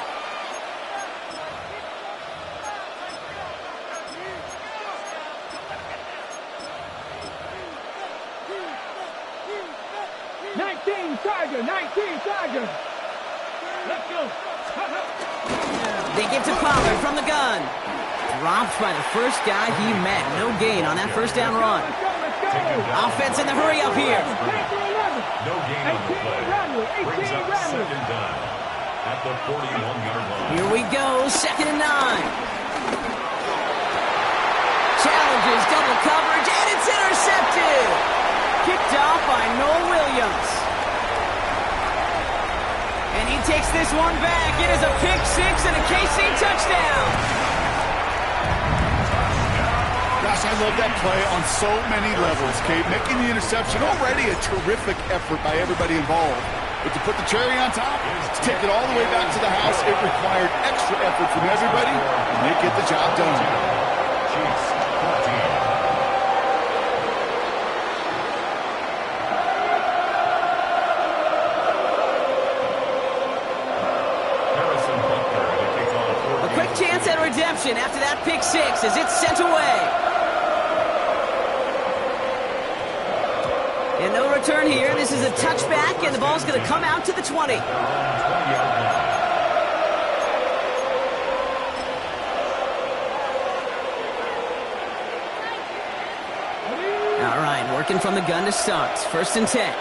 Let's go. They give to Pollard from the gun. Dropped by the first guy he met. No gain on that first down run. Offense in the hurry up here. No gain on the play. Brings up second down at the 41-yard line. Here we go, 2nd and 9. Challenges double coverage, and it's intercepted. Kicked off by Noel Williams. And he takes this one back. It is a pick 6 and a KC touchdown. Gosh, I love that play on so many levels, Kate. Making the interception, already a terrific effort by everybody involved. But to put the cherry on top, to take it all the way back to the house, it required extra effort from everybody, and they get the job done. Chiefs 14. Chance at redemption after that pick 6 as it's sent away. And no return here. This is a touchback, and the ball's going to come out to the 20. All right, working from the gun to start. 1st and 10.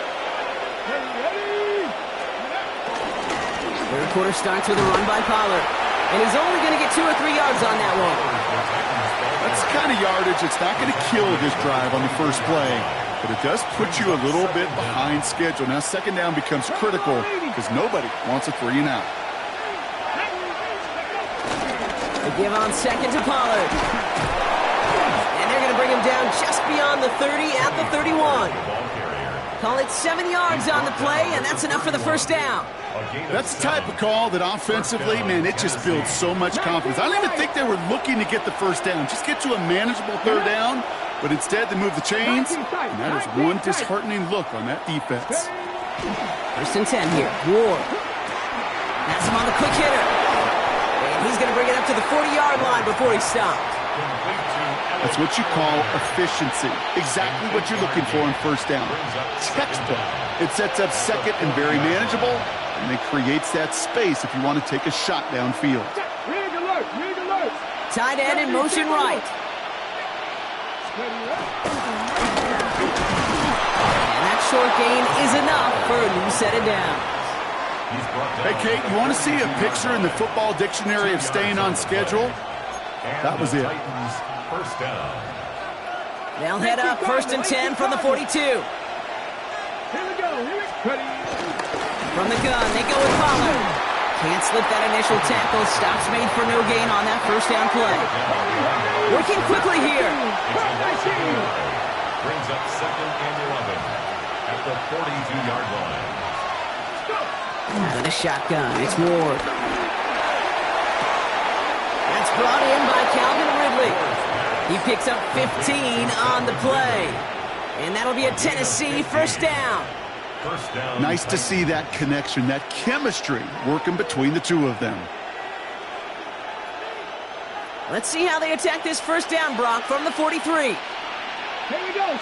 Third quarter starts with a run by Pollard. And he's only going to get 2 or 3 yards on that one. That's the kind of yardage that's not going to kill this drive on the first play, but it does put you a little bit behind schedule. Now, 2nd down becomes critical because nobody wants a 3 and out. They give on 2nd to Pollard. And they're going to bring him down just beyond the 30 at the 31. Call it 7 yards on the play, and that's enough for the 1st down. That's the type of call that offensively, man, it just builds so much confidence. I don't even think they were looking to get the 1st down. Just get to a manageable 3rd down, but instead they move the chains, and that is one disheartening look on that defense. 1st and 10 here. Ward. That's him on the quick hitter. And he's going to bring it up to the 40-yard line before he stopped. That's what you call efficiency. Exactly what you're looking for on 1st down. Textbook. It sets up 2nd and very manageable, and it creates that space if you want to take a shot downfield. Rig alert, rig alert. Tight end in motion right. And that short gain is enough for a new set of downs. Hey, Kate, you want to see a picture in the football dictionary of staying on schedule? That was it. 1st down. They'll head up 1st and 10 from the 42. Here we go. Ready. From the gun, they go with Pollard. Can't slip that initial tackle. Stops made for no gain on that 1st down play. Working quickly here. Brings up 2nd and 11 at the 42-yard line. Out of the shotgun, it's Ward. That's brought in by Calvin Ridley. He picks up 15 on the play. And that'll be a Tennessee 1st down. Nice to see that connection, that chemistry working between the two of them. Let's see how they attack this 1st down, Brock, from the 43. Here we go.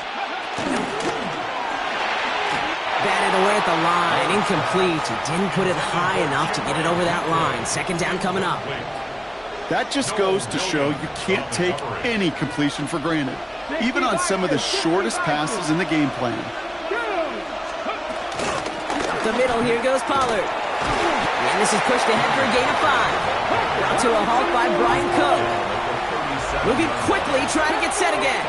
batted away at the line. Incomplete. He didn't put it high enough to get it over that line. Second down coming up. That just goes to show you can't take any completion for granted, even on some of the shortest passes in the game plan. Up the middle, here goes Pollard. And this is pushed ahead for a gain of 5. Brought to a halt by Brian Cook. Moving quickly, trying to get set again.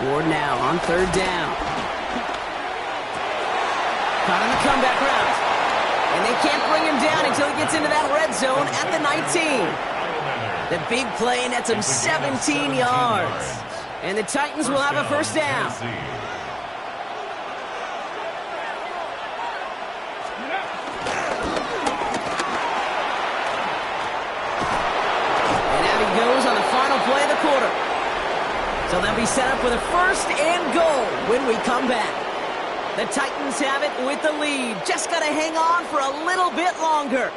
Ward now on third down. Caught on the comeback route. And they can't bring him down until he gets into that red zone at the 19. The big play nets him 17 yards. And the Titans will have a first down. And out he goes on the final play of the quarter. So they'll be set up with a first and goal when we come back. The Titans have it with the lead. Just got to hang on for a little bit longer.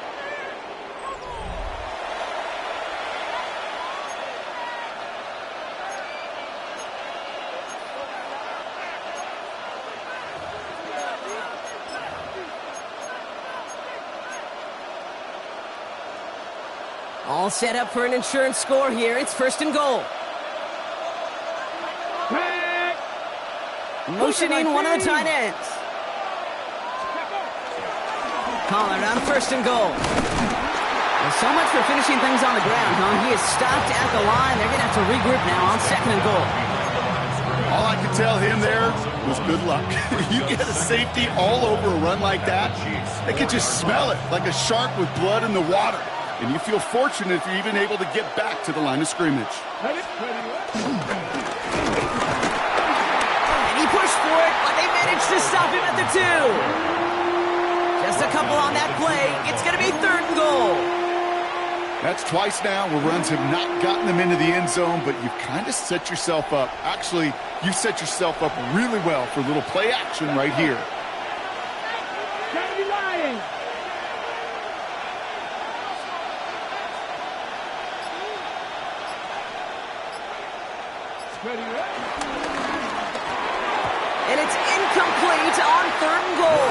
All set up for an insurance score here. It's first and goal. Motioning one of the tight ends. Pollard on first and goal. Well, so much for finishing things on the ground, huh? He is stopped at the line. They're going to have to regroup now on second and goal. All I could tell him there was good luck. You get a safety all over a run like that, they could just smell it like a shark with blood in the water. And you feel fortunate if you're even able to get back to the line of scrimmage. For it, but they managed to stop him at the 2. Just a couple on that play. It's going to be third and goal. That's twice now where runs have not gotten them into the end zone, but you've kind of set yourself up. Actually, you set yourself up really well for a little play action right here. And it's incomplete on third and goal.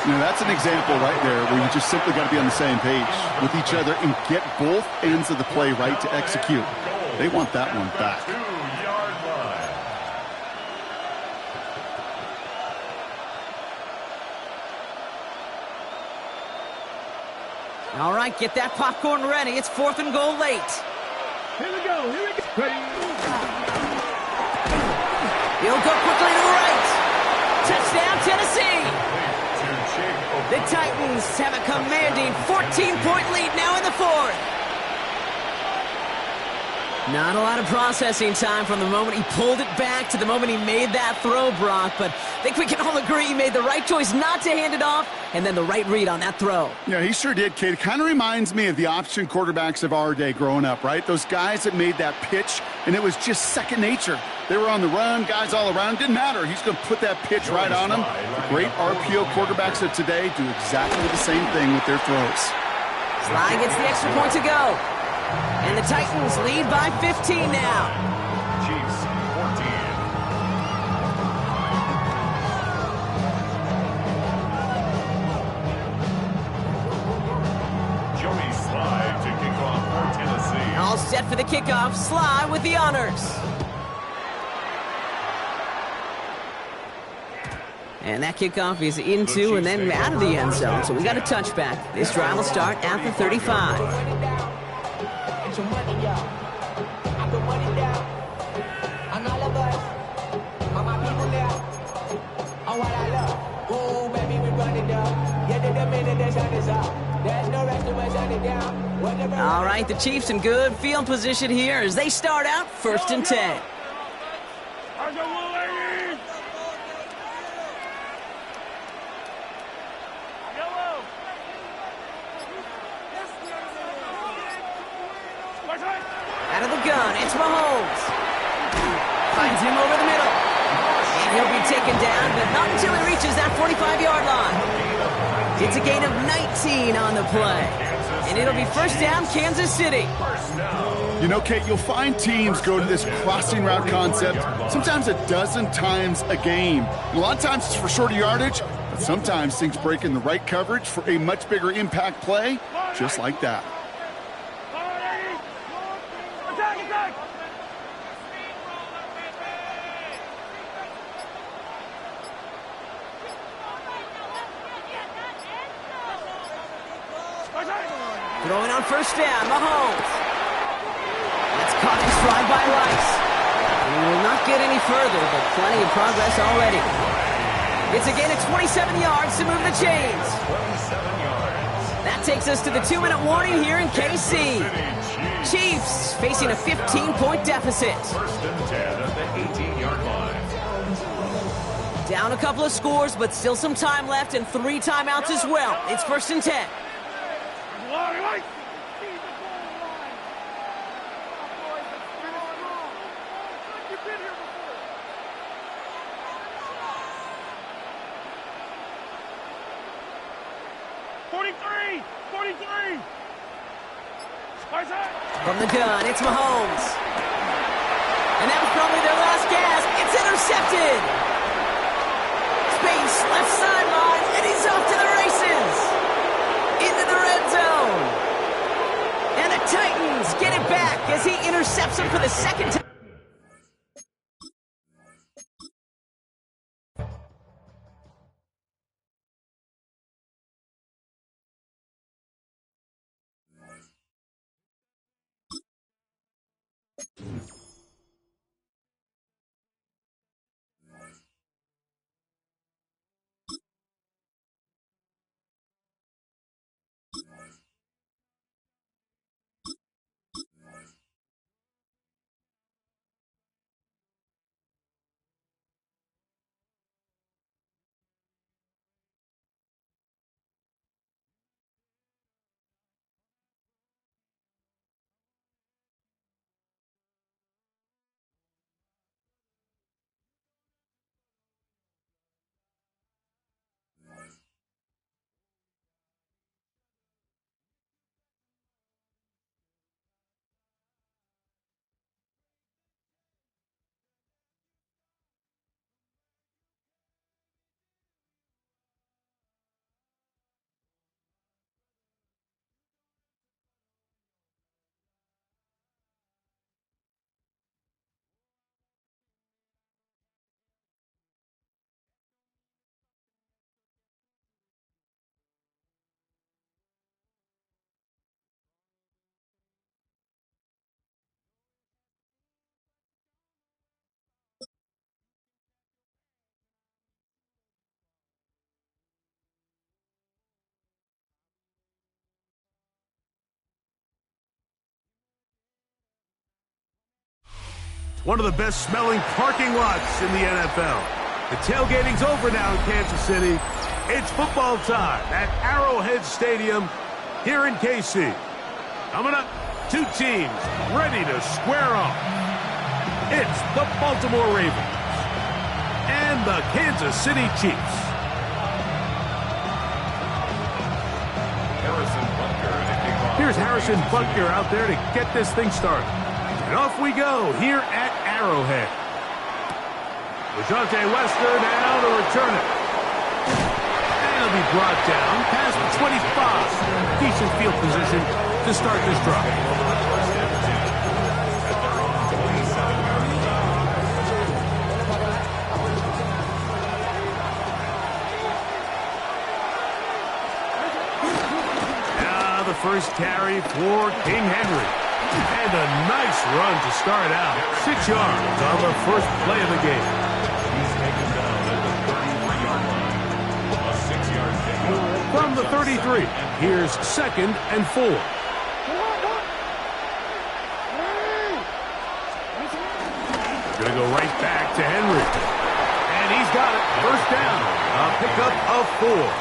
Now, that's an example right there where you just simply got to be on the same page with each other and get both ends of the play right to execute. They want that one back. All right, get that popcorn ready. It's fourth and goal late. Here we go. He'll go quickly to the right. Touchdown, Tennessee. The Titans have a commanding 14-point lead now in the fourth. Not a lot of processing time from the moment he pulled it back to the moment he made that throw, Brock, but I think we can all agree he made the right choice not to hand it off and then the right read on that throw. Yeah, he sure did, kid. It kind of reminds me of the option quarterbacks of our day growing up, right? Those guys that made that pitch, and it was just second nature. They were on the run, guys all around. Didn't matter. He's going to put that pitch right on them. The great RPO quarterbacks of today do exactly the same thing with their throws. Sly gets the extra point to go. And the Titans lead by 15 now. Chiefs 14. Joey Sly to kick off for Tennessee. All set for the kickoff. Sly with the honors. And that kickoff is into and then out of the end zone. So we got a touchback. This drive will start at the 35. All right, the Chiefs in good field position here as they start out first and 10. Out of the gun, it's Mahomes. Finds him over the middle. And he'll be taken down, but not until he reaches that 45-yard line. It's a gain of 19 on the play. and it'll be first down, Kansas City. You know, Kate, you'll find teams go to this crossing route concept sometimes a dozen times a game. A lot of times it's for shorter yardage, but sometimes things break in the right coverage for a much bigger impact play, just like that. Throwing on first down, Mahomes. That's caught in stride by Rice. He will not get any further, but plenty of progress already. It's a gain of 27 yards to move the chains. 27 yards. That takes us to the 2-minute warning here in KC. Chiefs facing a 15-point deficit. First and 10 at the 18-yard line. Down a couple of scores, but still some time left and 3 timeouts as well. It's first and 10. 43! From the gun, it's Mahomes. And that was probably their last gasp. It's intercepted. Space, left sideline, and he's off to the races. Into the red zone. And the Titans get it back as he intercepts him for the second time. One of the best smelling parking lots in the NFL. The tailgating's over now in Kansas City. It's football time at Arrowhead Stadium here in KC. Coming up, 2 teams ready to square off. It's the Baltimore Ravens and the Kansas City Chiefs. Here's Harrison Butker out there to get this thing started. And off we go here at Arrowhead. Lejante Wester now to return it. And it'll be brought down past the 25. Decent field position to start this drive. First carry for King Henry. And a nice run to start out. 6 yards on the first play of the game. He's taken down at the 33-yard line. A 6-yard gain. From the 33, here's 2nd and 4. Gonna go right back to Henry. And he's got it. First down. A pickup of 4.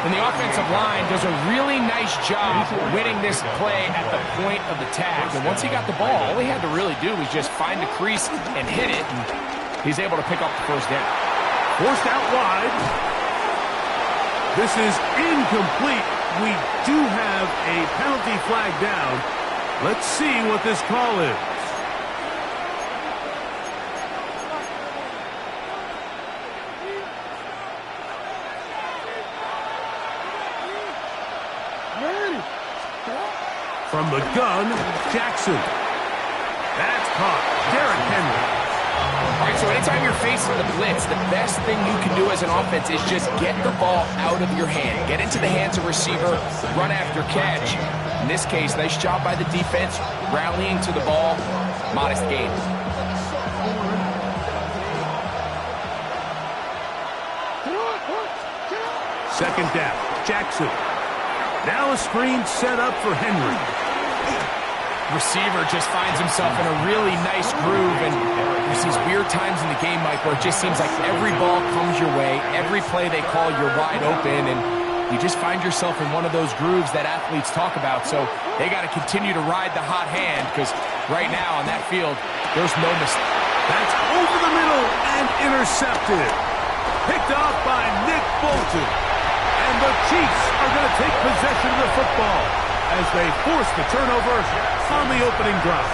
And the offensive line does a really nice job winning this play at the point of attack. And once he got the ball, all he had to really do was just find the crease and hit it. And he's able to pick up the first down. Forced out wide. This is incomplete. we do have a penalty flag down. Let's see what this call is. From the gun, Jackson. That's caught. Derrick Henry. All right, so anytime you're facing the blitz, the best thing you can do as an offense is just get the ball out of your hand. Get into the hands of receiver, run after catch. In this case, nice job by the defense, rallying to the ball, modest gain. Second down, Jackson. Now a screen set up for Henry. Receiver just finds himself in a really nice groove, and there's these weird times in the game, Mike, where it just seems like every ball comes your way, every play they call, you're wide open, and you just find yourself in one of those grooves that athletes talk about. So they got to continue to ride the hot hand, because right now on that field, there's no mistake. That's over the middle and intercepted. Picked off by Nick Bolton. And the Chiefs are going to take possession of the football as they force the turnover on the opening drive.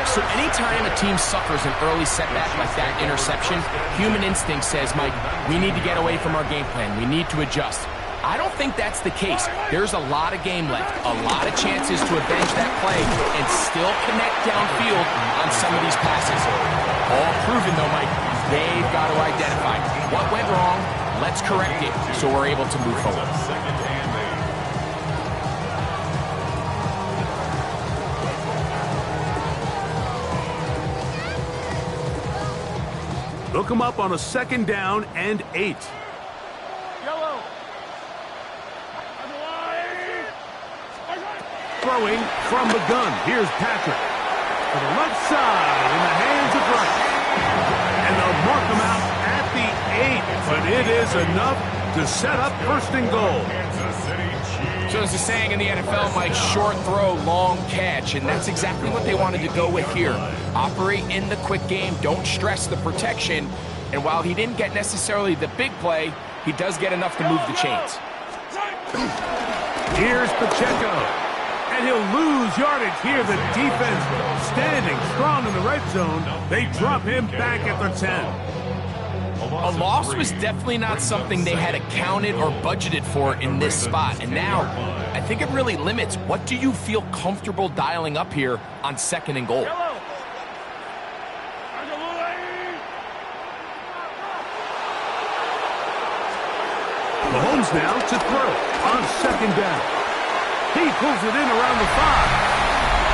So anytime a team suffers an early setback like that interception, human instinct says, Mike, we need to get away from our game plan. We need to adjust. I don't think that's the case. There's a lot of game left, a lot of chances to avenge that play and still connect downfield on some of these passes. All proven, though, Mike, they've got to identify what went wrong. Let's correct it so we're able to move forward. Look him up on a second down and 8. Yellow. Throwing from the gun. Here's Patrick. To the left side in the hands of Wright. And they'll mark him out at the 8. But it is enough to set up first and goal. So there's a saying in the NFL, Mike, short throw, long catch, and that's exactly what they wanted to go with here. Operate in the quick game, don't stress the protection, and while he didn't get necessarily the big play, he does get enough to move the chains. Here's Pacheco, and he'll lose yardage here. The defense standing strong in the red zone. They drop him back at the 10. A loss was definitely not something they had accounted or budgeted for in this spot. And now, I think it really limits what do you feel comfortable dialing up here on second and goal. Mahomes now to throw on second down. He pulls it in around the 5.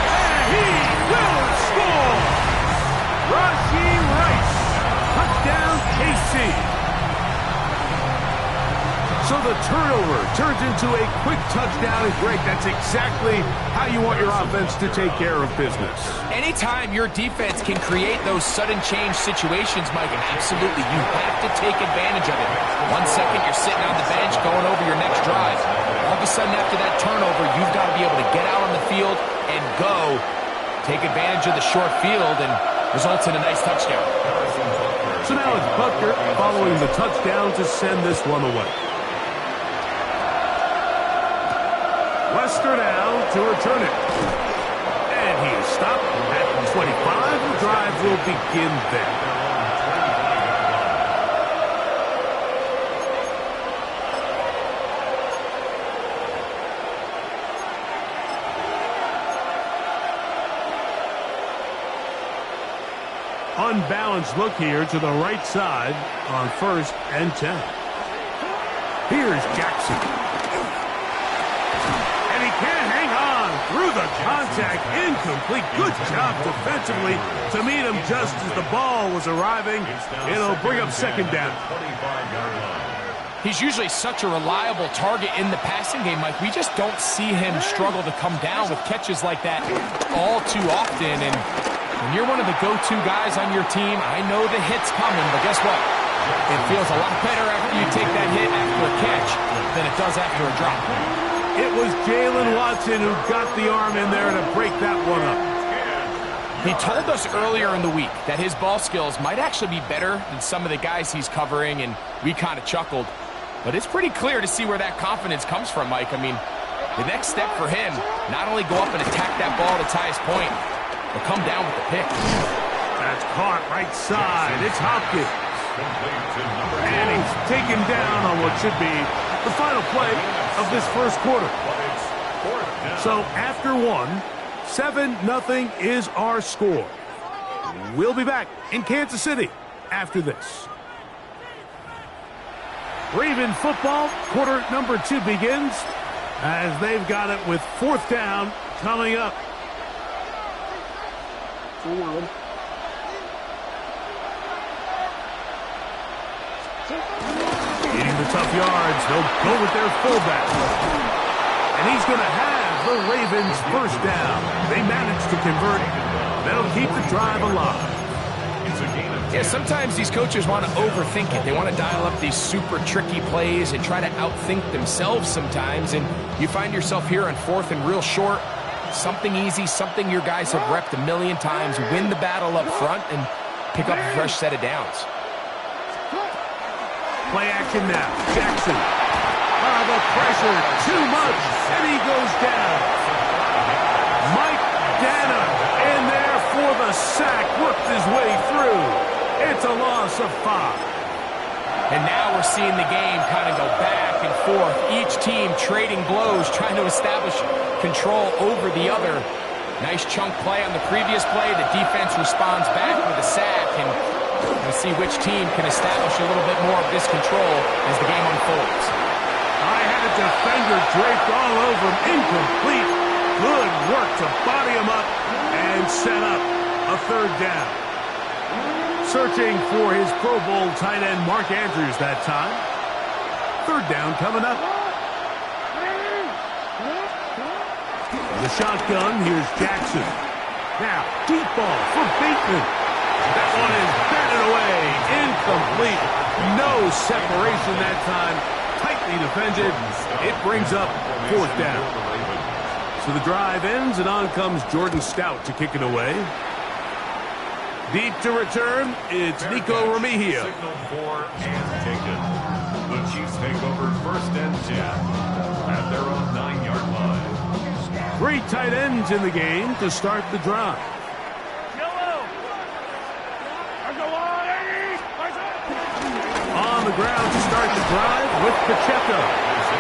And he will score! Rashee Rice. Touchdown, KC. So the turnover turns into a quick touchdown. And Greg, that's exactly how you want your offense to take care of business. Anytime your defense can create those sudden change situations, Mike, absolutely, you have to take advantage of it. 1 second, you're sitting on the bench going over your next drive. All of a sudden, after that turnover, you've got to be able to get out on the field and go. Take advantage of the short field and results in a nice touchdown. So now it's Butker following the touchdown to send this one away. Lester now to return it. And he is stopped at 25. The drive will begin there. Unbalanced look here to the right side on 1st and 10. Here's Jackson. And he can't hang on through the contact. Incomplete. Good job defensively to meet him just as the ball was arriving. It'll bring up second down. He's usually such a reliable target in the passing game, Mike. We just don't see him struggle to come down with catches like that all too often. And when you're one of the go-to guys on your team, I know the hit's coming, but guess what? It feels a lot better after you take that hit after a catch than it does after a drop. It was Jalen Watson who got the arm in there to break that one up. He told us earlier in the week that his ball skills might actually be better than some of the guys he's covering, and we kind of chuckled. But it's pretty clear to see where that confidence comes from, Mike. I mean, the next step for him, not only go up and attack that ball to tie his point, but come down with the pick. That's caught right side. It's Hopkins. And he's taken down on what should be the final play of this first quarter. So after one, 7-0 is our score. We'll be back in Kansas City after this. Raven football, quarter number 2 begins as they've got it with 4th down coming up. Eating the tough yards, they'll go with their fullback. And he's going to have the Ravens first down. They managed to convert. That'll keep the drive alive. Yeah, sometimes these coaches want to overthink it. They want to dial up these super tricky plays and try to outthink themselves sometimes. And you find yourself here on 4th and real short. Something easy, something your guys have repped a million times. Win the battle up front and pick up a fresh set of downs. Play action now. Jackson. The pressure, too much, and he goes down. Mike Dana in there for the sack, worked his way through. It's a loss of 5. And now we're seeing the game kind of go back and forth. Each team trading blows, trying to establish control over the other. Nice chunk play on the previous play. The defense responds back with a sack, and we'll see which team can establish a little bit more of this control as the game unfolds. I had a defender draped all over him. Incomplete. Good work to body him up and set up a 3rd down. Searching for his Pro Bowl tight end Mark Andrews that time. 3rd down coming up. The shotgun, here's Jackson. Now, deep ball for Bateman. That one is batted away. Incomplete. No separation that time. Tightly defended. It brings up 4th down. So the drive ends, and on comes Jordan Stout to kick it away. Deep to return, it's Nico Remigio. Signal for and taken. The Chiefs take over 1st and 10 at their own 9-yard line. 3 tight ends in the game to start the drive. On the ground to start the drive with Pacheco.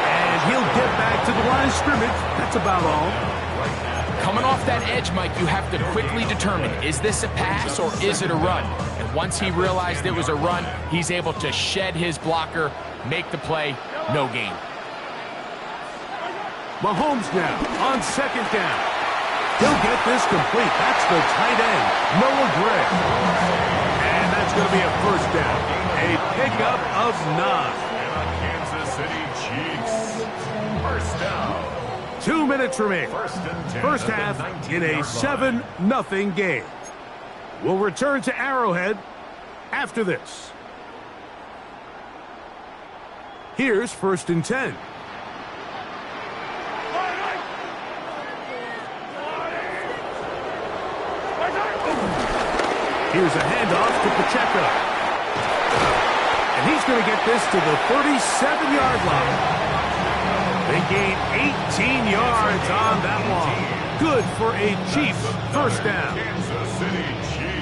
And he'll get back to the line of scrimmage. That's about all. Coming off that edge, Mike, you have to quickly determine, is this a pass or is it a run? And once he realized it was a run, he's able to shed his blocker, make the play, no gain. Mahomes now on 2nd down. He'll get this complete. That's the tight end, Noah Gray. And that's going to be a 1st down. A pickup of 9. Kansas City Chiefs. 1st down. 2 minutes remain. First half in a 7-0 game. We'll return to Arrowhead after this. Here's 1st and 10. Here's a handoff to Pacheco. And he's going to get this to the 37-yard line. They gain 18 yards on that one. Good for a Chiefs 1st down.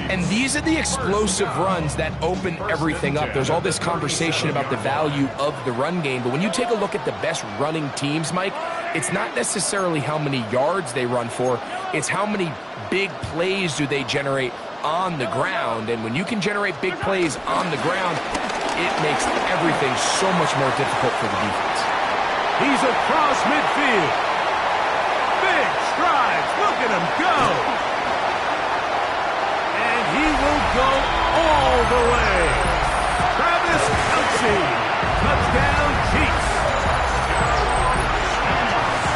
And these are the explosive runs that open everything up. There's all this conversation about the value of the run game, but when you take a look at the best running teams, Mike, it's not necessarily how many yards they run for, it's how many big plays do they generate on the ground. And when you can generate big plays on the ground, it makes everything so much more difficult for the defense. He's across midfield. Big strides. Look at him go. And he will go all the way. Travis Kelce. Touchdown Chiefs.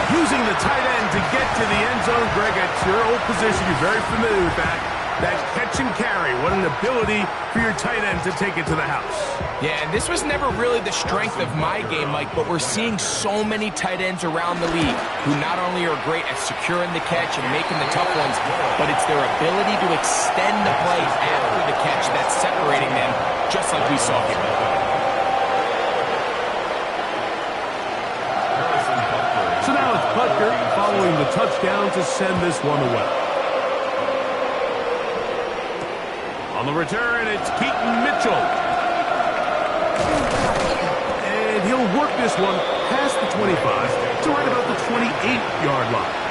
Using the tight end to get to the end zone. Greg, at your old position, you're very familiar with that. That catch and carry. What an ability for your tight end to take it to the house. Yeah, and this was never really the strength of my game, Mike, but we're seeing so many tight ends around the league who not only are great at securing the catch and making the tough ones, but it's their ability to extend the play after the catch that's separating them, just like we saw here. Butker following the touchdown to send this one away. On the return, it's Keaton Mitchell. And he'll work this one past the 25 to right about the 28-yard line.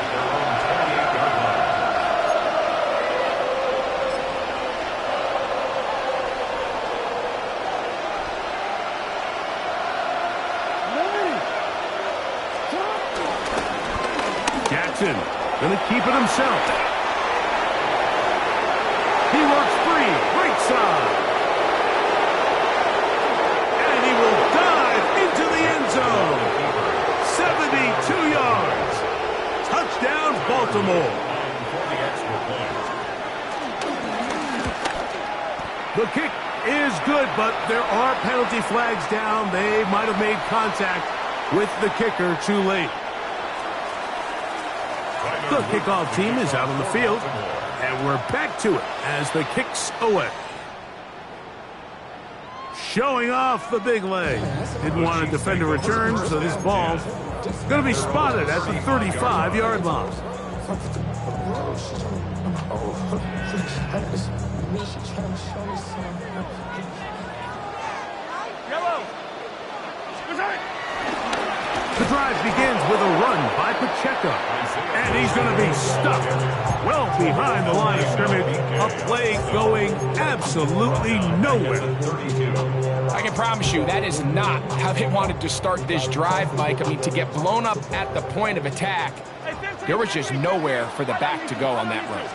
Jackson gonna keep it himself. He works free, right side. And he will dive into the end zone. 72 yards. Touchdown, Baltimore. The kick is good, but there are penalty flags down. They might have made contact with the kicker too late. The kickoff team is out on the field, and we're back to it as the kick's away. Showing off the big leg. Didn't want to defend a return, so this ball's going to be spotted at the 35-yard line. The drive begins with a run by Pacheco, and he's going to be stuck well behind the line of scrimmage. A play going absolutely nowhere. I can promise you that is not how they wanted to start this drive, Mike. I mean, to get blown up at the point of attack, there was just nowhere for the back to go on that run.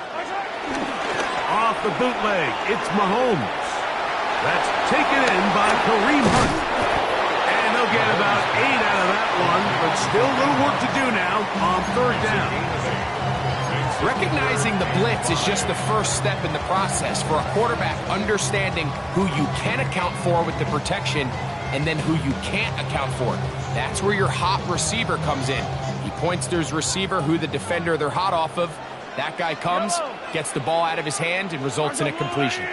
Off the bootleg, it's Mahomes. That's taken in by Kareem Hunt. And they'll get about 8 out of that one, but still a little work to do now on third down. Recognizing the blitz is just the first step in the process for a quarterback understanding who you can account for with the protection and then who you can't account for. That's where your hot receiver comes in. He points to his receiver, who the defender they're hot off of. That guy comes, gets the ball out of his hand, and results in a completion.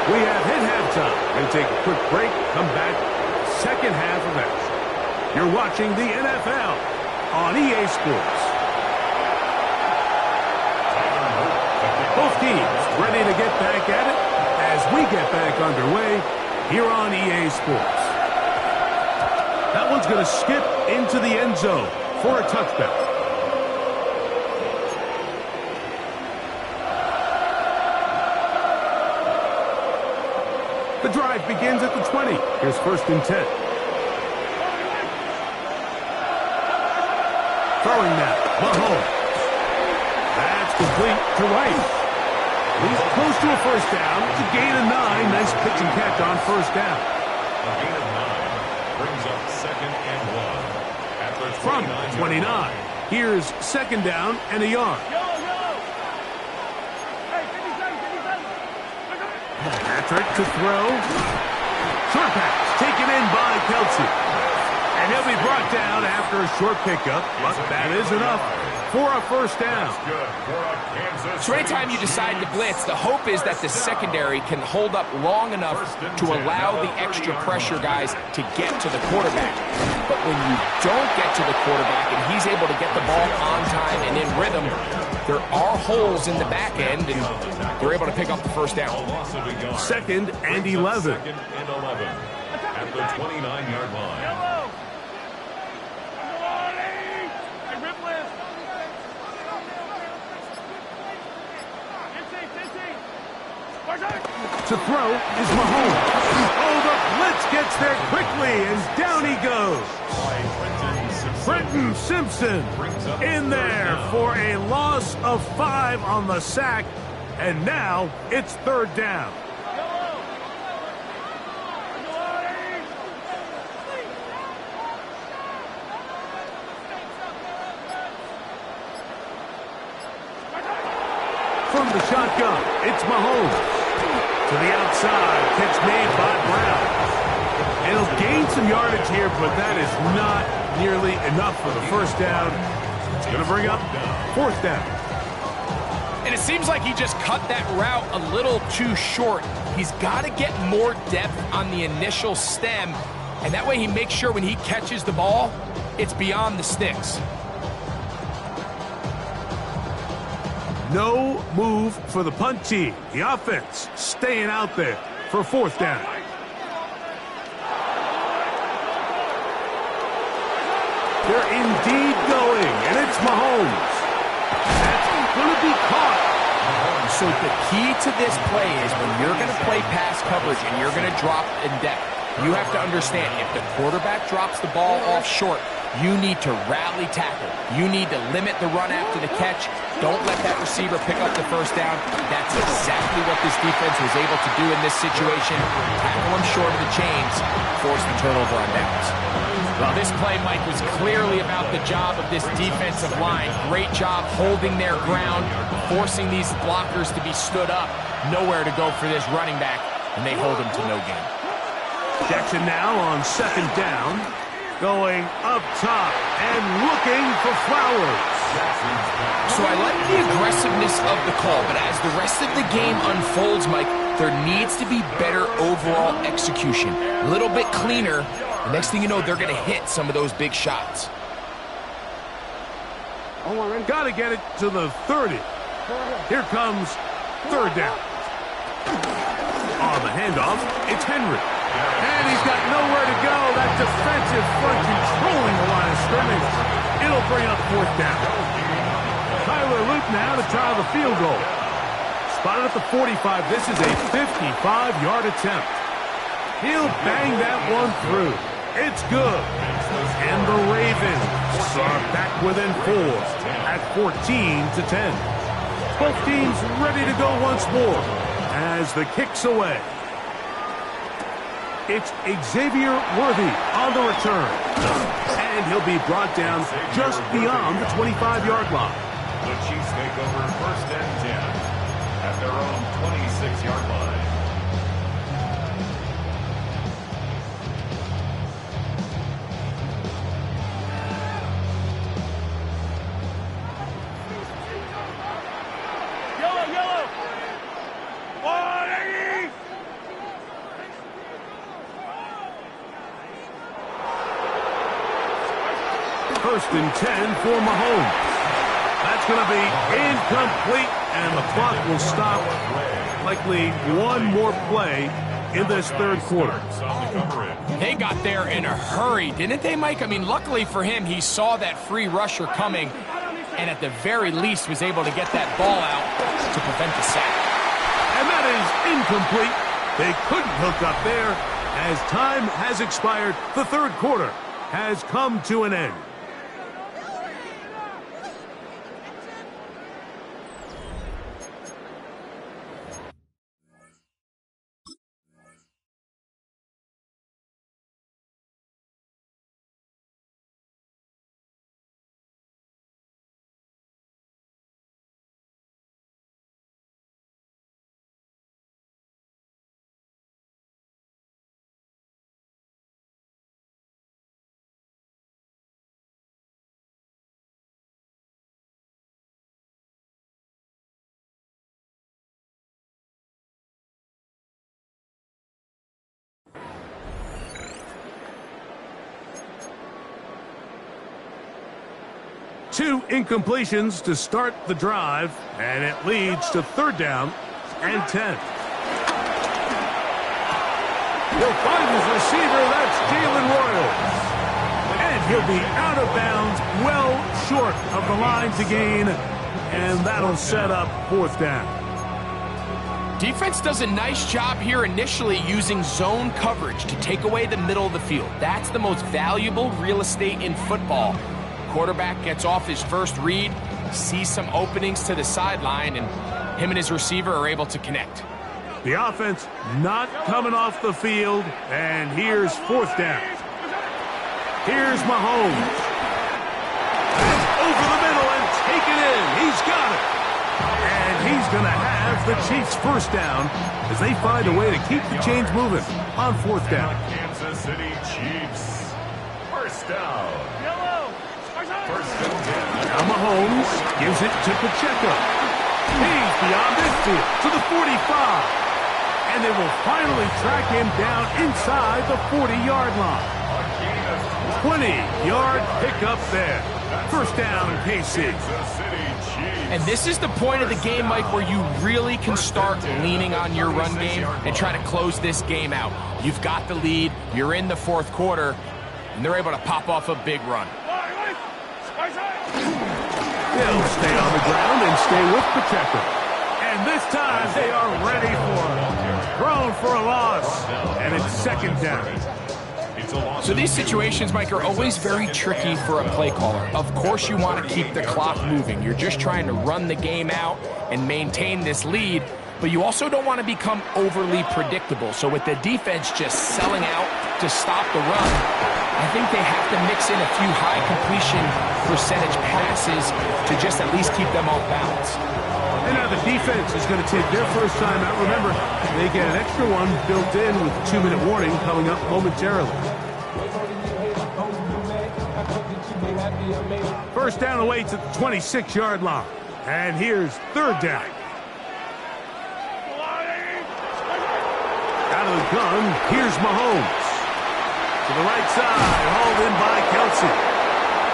We have hit halftime. Going to take a quick break, come back, second half of action. You're watching the NFL on EA Sports. Both teams ready to get back at it as we get back underway here on EA Sports. That one's going to skip into the end zone for a touchback. The drive begins at the 20. Here's first and 10. Throwing now, Mahomes. That's complete to Rice. He's close to a first down. It's a gain of 9. Nice pitch and catch on first down. A gain of 9 brings up second and 1 at the 29. From 29. Here's second down and a yard. Patrick to throw. Short pass taken in by Kelsey. And he'll be brought down after a short pickup, but that is enough for a first down. So anytime you decide to blitz, the hope is that the secondary can hold up long enough to allow the extra pressure guys to get to the quarterback. But when you don't get to the quarterback and he's able to get the ball on time and in rhythm, there are holes in the back end, and they're able to pick up the first down. Second and 11. Second and 11 at the 29-yard line. To throw is Mahomes. Oh, the blitz gets there quickly, and down he goes. Brenton Simpson in there for a loss of 5 on the sack, and now it's third down. From the shotgun, it's Mahomes. To the outside, catch made by Brown. He'll gain some yardage here, but that is not nearly enough for the first down. It's going to bring up fourth down. And it seems like he just cut that route a little too short. He's got to get more depth on the initial stem, and that way he makes sure when he catches the ball, it's beyond the sticks. No move for the punt team. The offense staying out there for fourth down. They're indeed going, and it's Mahomes. That's going to be caught. So the key to this play is when you're going to play pass coverage and you're going to drop in depth, you have to understand if the quarterback drops the ball off short, you need to rally tackle. You need to limit the run after the catch. Don't let that receiver pick up the first down. That's exactly what this defense was able to do in this situation. Tackle them short of the chains, force the turnover on downs. Well, this play, Mike, was clearly about the job of this defensive line. Great job holding their ground, forcing these blockers to be stood up. Nowhere to go for this running back, and they hold him to no gain. Jackson now on second down, going up top and looking for Flowers. So I like the aggressiveness of the call, but as the rest of the game unfolds, Mike, there needs to be better overall execution. A little bit cleaner. The next thing you know, they're going to hit some of those big shots. Got to get it to the 30. Here comes third down. On the handoff, it's Henry. And he's got nowhere to go. That defensive front controlling the line of scrimmage. It'll bring up fourth down. Tyler Luke now to try the field goal. Spotted at the 45. This is a 55-yard attempt. He'll bang that one through. It's good. And the Ravens are back within 4 at 14-10. Both teams ready to go once more as the kick's away. It's Xavier Worthy on the return. And he'll be brought down just beyond the 25-yard line. The Chiefs take over first and 10 at their own 26-yard line. First and 10 for Mahomes. That's going to be incomplete, and the clock will stop. Likely one more play in this third quarter. They got there in a hurry, didn't they, Mike? I mean, luckily for him, he saw that free rusher coming, and at the very least was able to get that ball out to prevent the sack. And that is incomplete. They couldn't hook up there. As time has expired, the third quarter has come to an end. Two incompletions to start the drive, and it leads to third down and 10. He'll find his receiver. That's Jalen Royals. And he'll be out of bounds, well short of the line to gain, and that'll set up fourth down. Defense does a nice job here initially using zone coverage to take away the middle of the field. That's the most valuable real estate in football. Quarterback gets off his first read, sees some openings to the sideline, and him and his receiver are able to connect. The offense not coming off the field, and here's fourth down. Here's Mahomes. Over the middle and take it in. He's got it. And he's going to have the Chiefs first down as they find a way to keep the chains moving on fourth down. Kansas Kansas City Chiefs. First down. First and 10. Now Mahomes gives it to Pacheco. He's beyond midfield to the 45. And they will finally track him down inside the 40-yard line. 20-yard pickup there. First down, KC. And this is the point of the game, Mike, where you really can start leaning on your run game and try to close this game out. You've got the lead, you're in the fourth quarter, and they're able to pop off a big run. They'll stay on the ground and stay with Pacheco. And this time they are ready for it. Thrown for a loss. And it's second down. So these situations, Mike, are always very tricky for a play caller. Of course you want to keep the clock moving. You're just trying to run the game out and maintain this lead, but you also don't want to become overly predictable. So with the defense just selling out to stop the run, I think they have to mix in a few high completion percentage passes to just at least keep them off balance. And now the defense is going to take their first time out. Remember, they get an extra one built in with a 2-minute warning coming up momentarily. First down away to the 26-yard line. And here's third down. Out of the gun, here's Mahomes. To the right side, hauled in by Kelsey.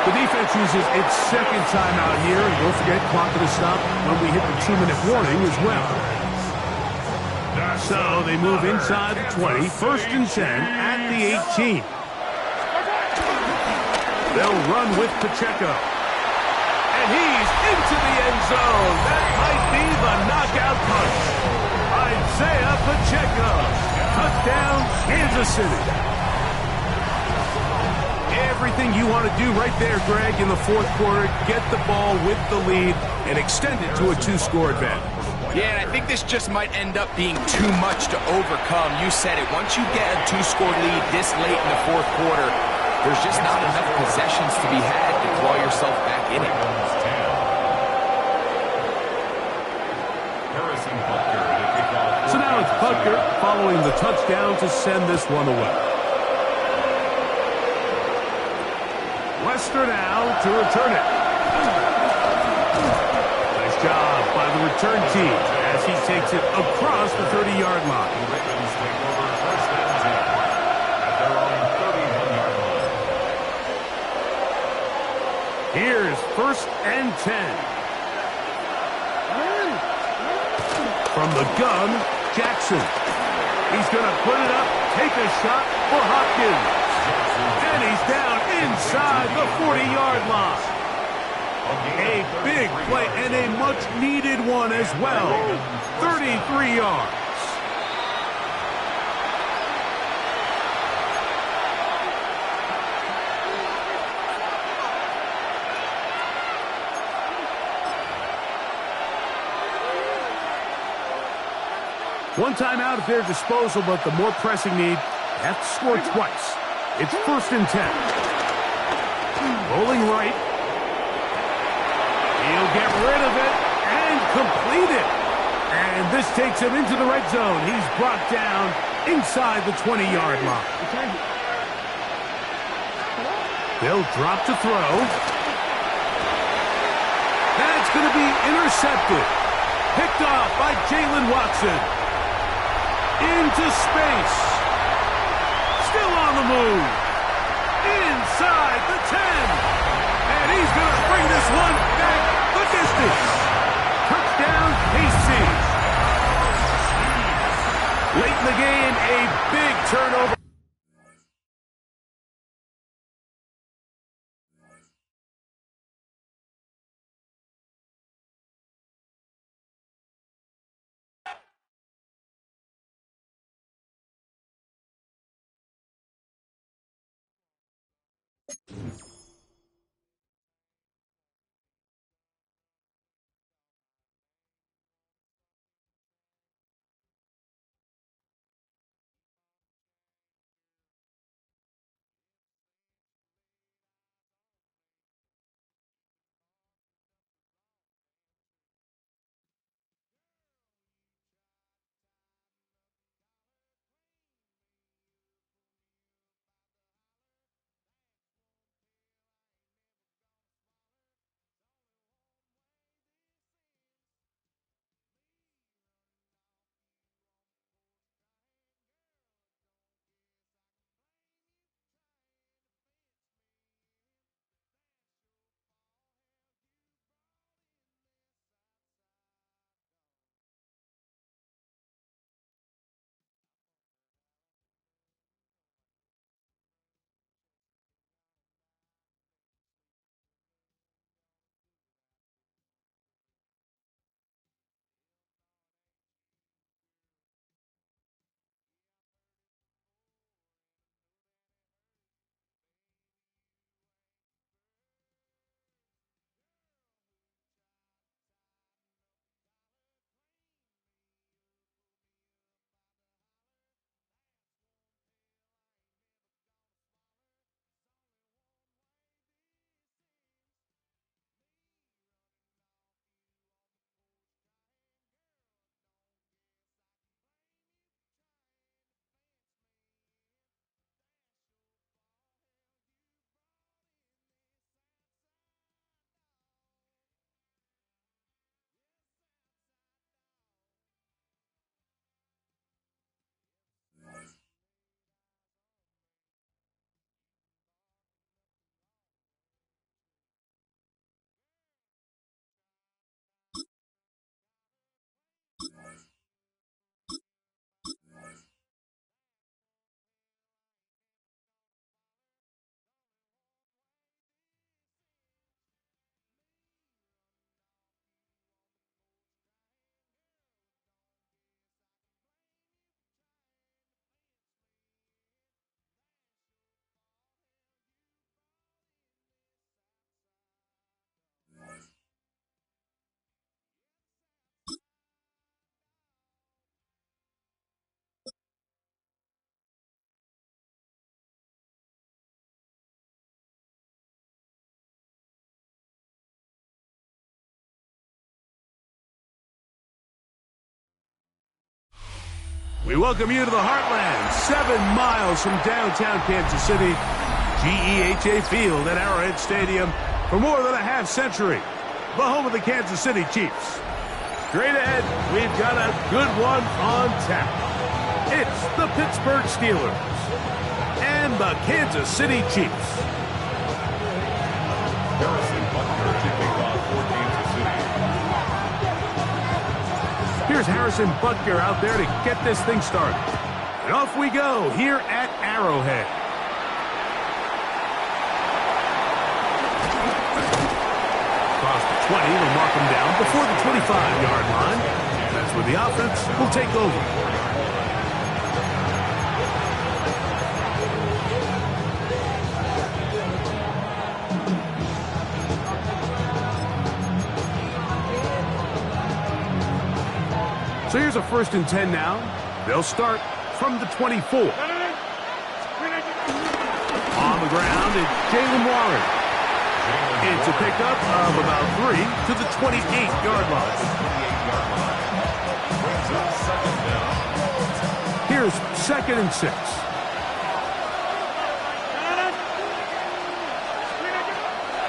The defense uses its second timeout here. And don't forget, clock to stop when we hit the 2-minute warning as well. So they move inside the 20, first and 10 at the 18. They'll run with Pacheco. And he's into the end zone. That might be the knockout punch. Isaiah Pacheco. Touchdown, Kansas City. Everything you want to do right there, Greg, in the fourth quarter. Get the ball with the lead and extend it to a 2-score advantage. Yeah, and I think this just might end up being too much to overcome. You said it. Once you get a 2-score lead this late in the fourth quarter, there's just not enough possessions to be had to claw yourself back in it. So now it's Butker following the touchdown to send this one away. Lester now to return it. Nice job by the return team as he takes it across the 30-yard line. Here's first and 10. From the gun, Jackson. He's going to put it up, take a shot for Hopkins. And he's down inside the 40-yard line. A big play and a much-needed one as well. 33 yards. One timeout at their disposal, but the more pressing need, they have to score twice. It's first and 10. Rolling right. He'll get rid of it and complete it. And this takes him into the red zone. He's brought down inside the 20-yard line. They'll drop to throw. That's going to be intercepted. Picked off by Jalen Watson. Into space. Still on the move. Inside the 10. And he's going to bring this one back the distance. Touchdown, KC. Late in the game, a big turnover. We welcome you to the Heartland, 7 miles from downtown Kansas City, GEHA Field at Arrowhead Stadium for more than a half century, the home of the Kansas City Chiefs. Straight ahead, we've got a good one on tap. It's the Pittsburgh Steelers and the Kansas City Chiefs. Harrison Butker to kick off for Kansas City. Here's Harrison Butker out there to get this thing started. And off we go here at Arrowhead. Across the 20, they'll mark him down before the 25-yard line. That's where the offense will take over. So here's a 1st and 10 now. They'll start from the 24. On the ground, it's Jalen Waller. It's a pickup of about 3 to the 28-yard line. Here's 2nd and 6.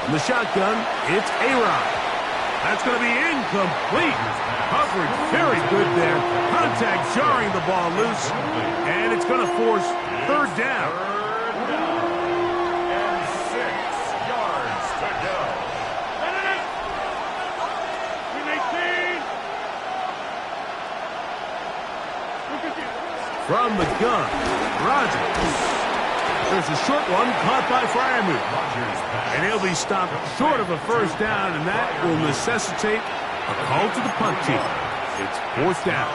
From the shotgun, it's A-Rod. That's going to be incomplete. Coverage very good there. Contact jarring the ball loose. And it's going to force 3rd down. And 6 yards to go. From the gun, Rodgers. There's a short one caught by Fryermuth. And he'll be stopped short of a 1st down, and that will necessitate a call to the punt team. It's 4th down.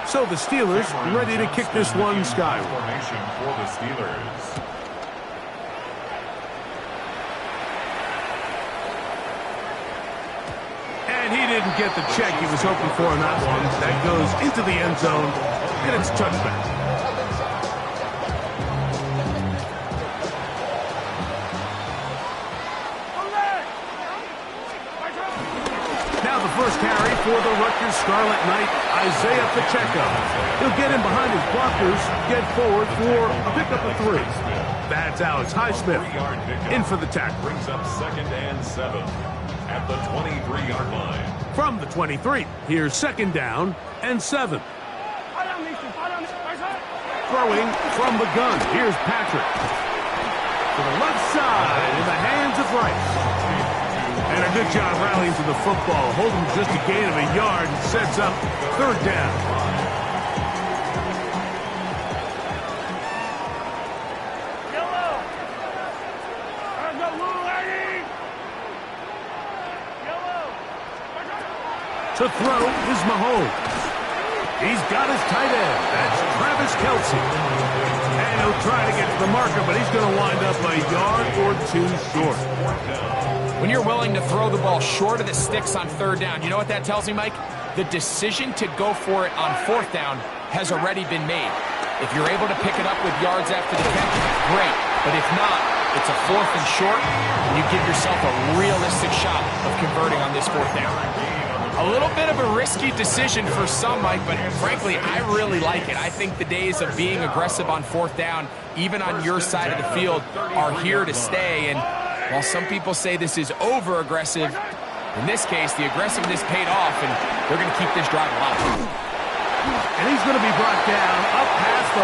So the Steelers ready to kick this one skyward. Formation for the Steelers. And he didn't get the check he was hoping for on that one. That goes into the end zone, and it's touchback. First carry for the Rutgers Scarlet Knight, Isaiah Pacheco. He'll get in behind his blockers, get forward for a pickup of 3. That's Alex Highsmith in for the tackle. Brings up 2nd and 7 at the 23-yard line. From the 23, here's 2nd down and 7. Throwing from the gun, here's Patrick. To the left side in the hands of Rice. And a good job rallying to the football. Holding just a gain of a yard and sets up 3rd down. To throw is Mahomes. He's got his tight end. That's Travis Kelce. And he'll try to get to the marker, but he's going to wind up a yard or 2 short. When you're willing to throw the ball short of the sticks on 3rd down, you know what that tells me, Mike? The decision to go for it on 4th down has already been made. If you're able to pick it up with yards after the catch, great. But if not, it's a 4th and short, and you give yourself a realistic shot of converting on this 4th down. A little bit of a risky decision for some, Mike, but frankly, I really like it. I think the days of being aggressive on 4th down, even on your side of the field, are here to stay. And while some people say this is over-aggressive, in this case, the aggressiveness paid off, and they're going to keep this drive alive. And he's going to be brought down up past the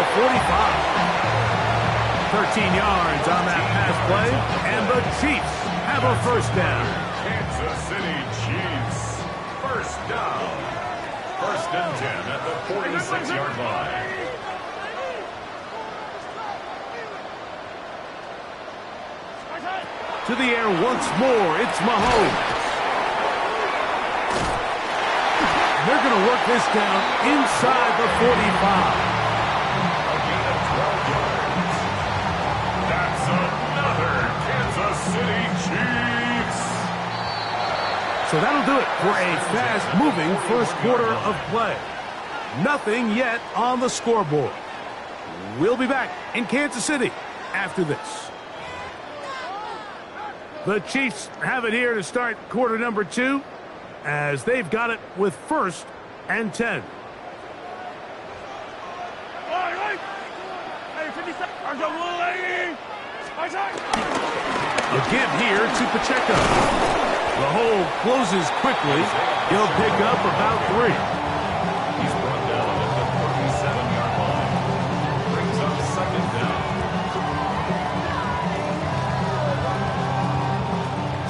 45. 13 yards on that pass play, and the Chiefs have a 1st down. Kansas City Chiefs. 1st down. 1st and 10 at the 46-yard line. To the air once more, it's Mahomes. They're going to work this down inside the 45. A gain of 12 yards. That's another Kansas City Chiefs. So that'll do it for a fast-moving 1st quarter of play. Nothing yet on the scoreboard. We'll be back in Kansas City after this. The Chiefs have it here to start quarter number 2, as they've got it with 1st and 10. A give here to Pacheco. The hole closes quickly. He'll pick up about 3. He's brought down at the 37-yard line. Brings up second down.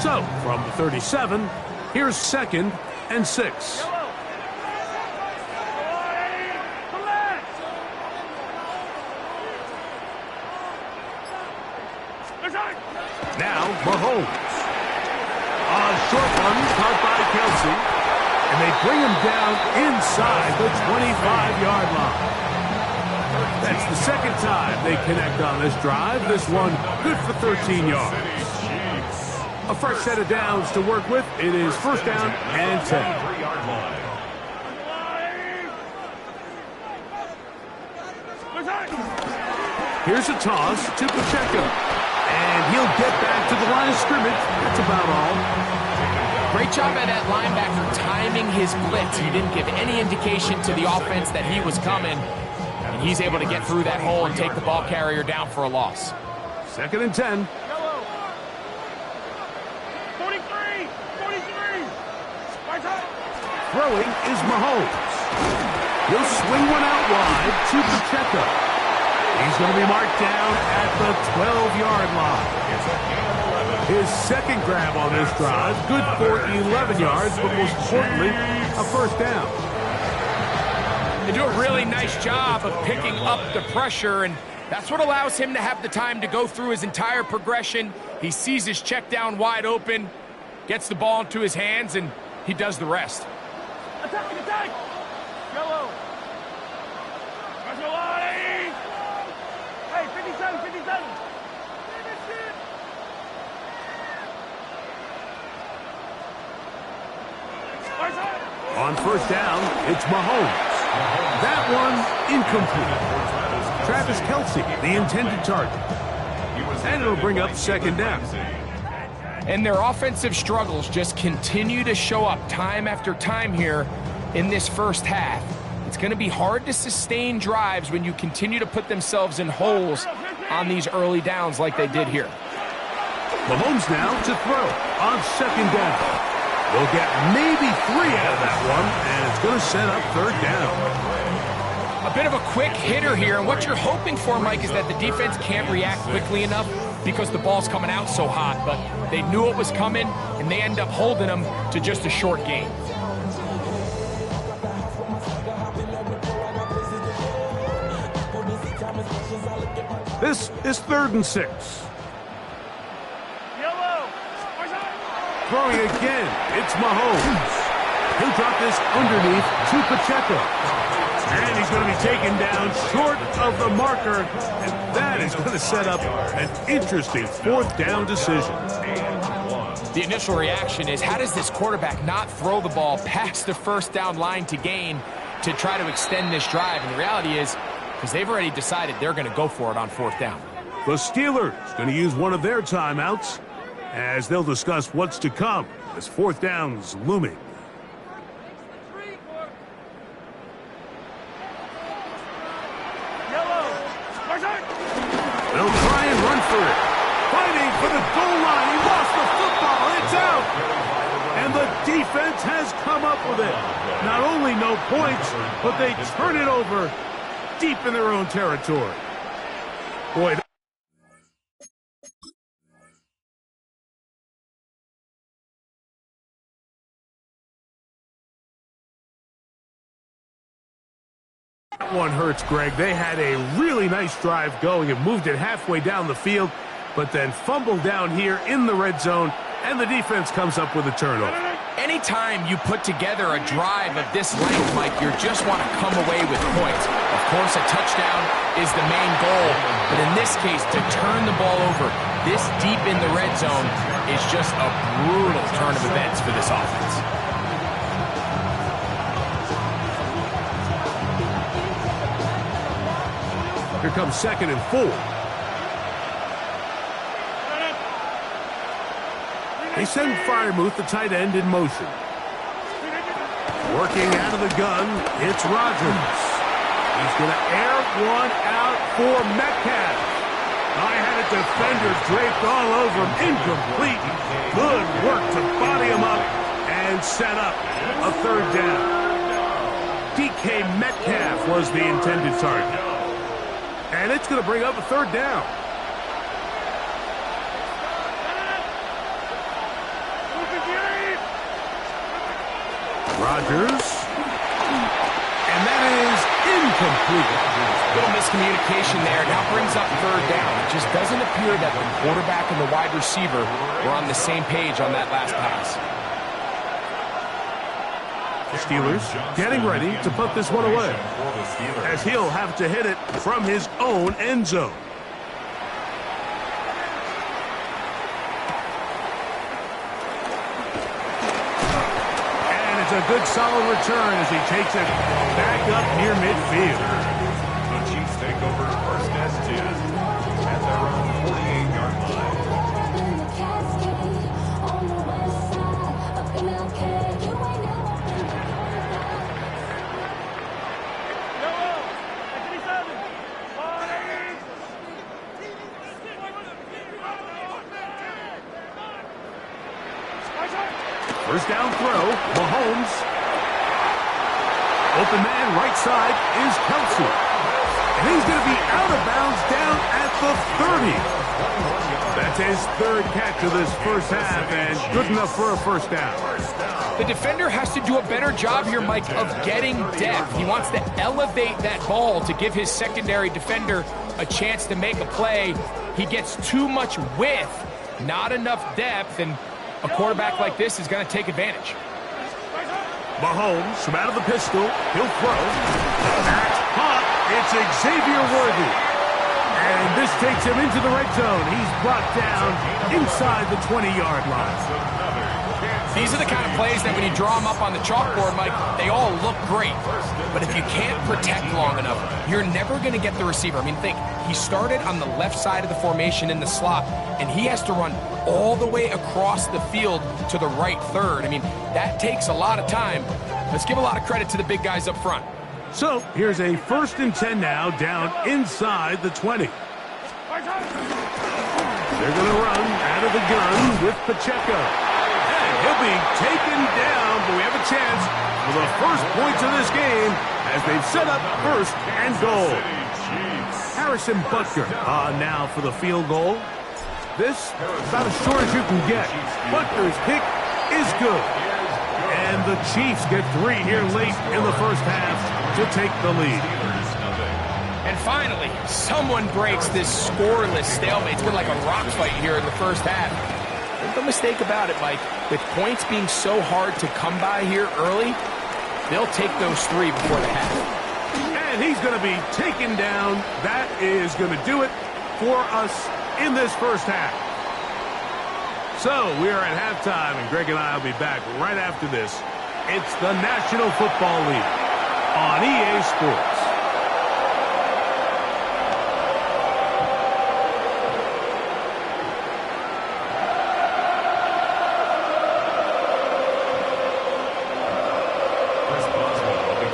So, from the 37, here's 2nd and 6. Now, Mahomes. A short one caught by Kelsey. And they bring him down inside the 25-yard line. That's the second time they connect on this drive. This one good for 13 yards. A fresh set of downs to work with. It is 1st down and 10. 3-yard line. Here's a toss to Pacheco. And he'll get back to the line of scrimmage. That's about all. Great job by that linebacker timing his blitz. He didn't give any indication to the offense that he was coming. And he's able to get through that hole and take the ball carrier down for a loss. 2nd and 10. 43! Throwing is Mahomes. He'll swing one out wide to Pacheco. He's going to be marked down at the 12-yard line. His second grab on this drive, good for 11 yards, but most importantly, a 1st down. They do a really nice job of picking up the pressure, and that's what allows him to have the time to go through his entire progression. He sees his check down wide open, gets the ball into his hands, and he does the rest. Attack! Yellow! Hey, 57! On 1st down, it's Mahomes. That one incomplete. Travis Kelsey, the intended target. And it'll bring up 2nd down. And their offensive struggles just continue to show up time after time here in this first half. It's going to be hard to sustain drives when you continue to put themselves in holes on these early downs like they did here. Mahomes now to throw on 2nd down. They'll get maybe 3 out of that one, and it's going to set up 3rd down. A bit of a quick hitter here, and what you're hoping for, Mike, is that the defense can't react quickly enough because the ball's coming out so hot, but they knew it was coming, and they end up holding them to just a short gain. This is 3rd and 6. Throwing again, it's Mahomes. He'll drop this underneath to Pacheco. And he's going to be taken down short of the marker. And that is going to set up an interesting 4th down decision. The initial reaction is, how does this quarterback not throw the ball past the 1st down line to gain to try to extend this drive? And the reality is, because they've already decided they're going to go for it on 4th down. The Steelers going to use one of their timeouts as they'll discuss what's to come as 4th down's looming. They'll try and run for it. Fighting for the goal line. He lost the football. It's out. And the defense has come up with it. Not only no points, but they turn it over deep in their own territory. Boy, that one hurts, Greg. They had a really nice drive going and moved it halfway down the field, but then fumbled down here in the red zone, and the defense comes up with a turnover. Anytime you put together a drive of this length, Mike, you just want to come away with points. Of course, a touchdown is the main goal, but in this case, to turn the ball over this deep in the red zone is just a brutal turn of events for this offense. Here comes 2nd and 4. They send Freiermuth, the tight end, in motion. Working out of the gun, it's Rodgers. He's going to air one out for Metcalf. I had a defender draped all over him. Incomplete. Good work to body him up and set up a third down. DK Metcalf was the intended target. And it's going to bring up a third down. Rodgers. And that is incomplete. Little miscommunication there. Now brings up third down. It just doesn't appear that the quarterback and the wide receiver were on the same page on that last pass. Steelers getting ready to put this one away, as he'll have to hit it from his own end zone. And it's a good solid return as he takes it back up near midfield. The Chiefs take over first and 10 at their own 48-yard line. First down throw, Mahomes. Open man, right side is Kelsey. And he's going to be out of bounds down at the 30. That's his third catch of this first half, and good enough for a first down. The defender has to do a better job here, Mike, of getting depth. He wants to elevate that ball to give his secondary defender a chance to make a play. He gets too much width, not enough depth, and a quarterback like this is going to take advantage. Mahomes from out of the pistol. He'll throw. That's caught. It's Xavier Worthy. And this takes him into the red zone. He's brought down inside the 20-yard line. These are the kind of plays that when you draw them up on the chalkboard, Mike, they all look great. But if you can't protect long enough, you're never going to get the receiver. I mean, think, he started on the left side of the formation in the slot, and he has to run all the way across the field to the right third. I mean, that takes a lot of time. Let's give a lot of credit to the big guys up front. So here's a 1st and 10 now, down inside the 20. They're going to run out of the gun with Pacheco. And he'll be taken down, but we have a chance for the first points of this game as they've set up 1st and goal. Harrison Butker now for the field goal. This about as short as you can get. Butker's kick is good. And the Chiefs get 3 here late in the first half to take the lead. And finally, someone breaks this scoreless stalemate. It's been like a rock fight here in the first half. Make no mistake about it, Mike. With points being so hard to come by here early, they'll take those 3 before the half. And he's going to be taken down. That is going to do it for us in this first half. So we are at halftime, and Greg and I will be back right after this. It's the National Football League on EA Sports.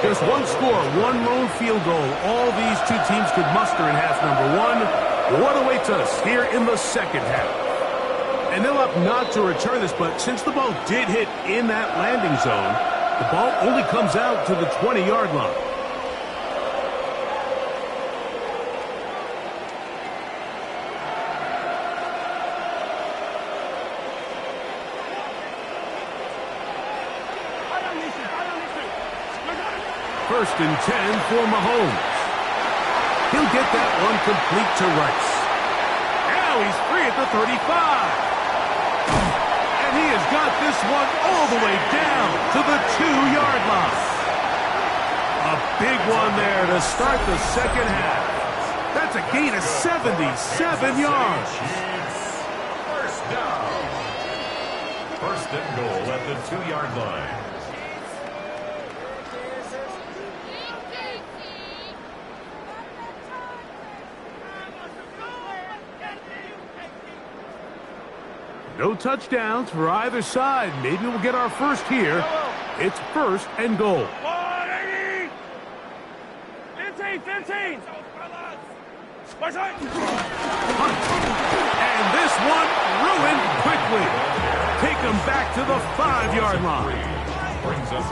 Just one score, one lone field goal. All these two teams could muster in half number 1. What awaits us here in the second half? And they'll opt not to return this, but since the ball did hit in that landing zone, the ball only comes out to the 20-yard line. First and 10 for Mahomes. He'll get that one complete to Rice. Now he's free at the 35. And he has got this one all the way down to the 2-yard line. A big one there to start the second half. That's a gain of 77 yards. First down. First and goal at the 2-yard line. No touchdowns for either side. Maybe we'll get our first here. It's 1st and goal. 15. And this one ruined quickly. Take them back to the 5-yard line.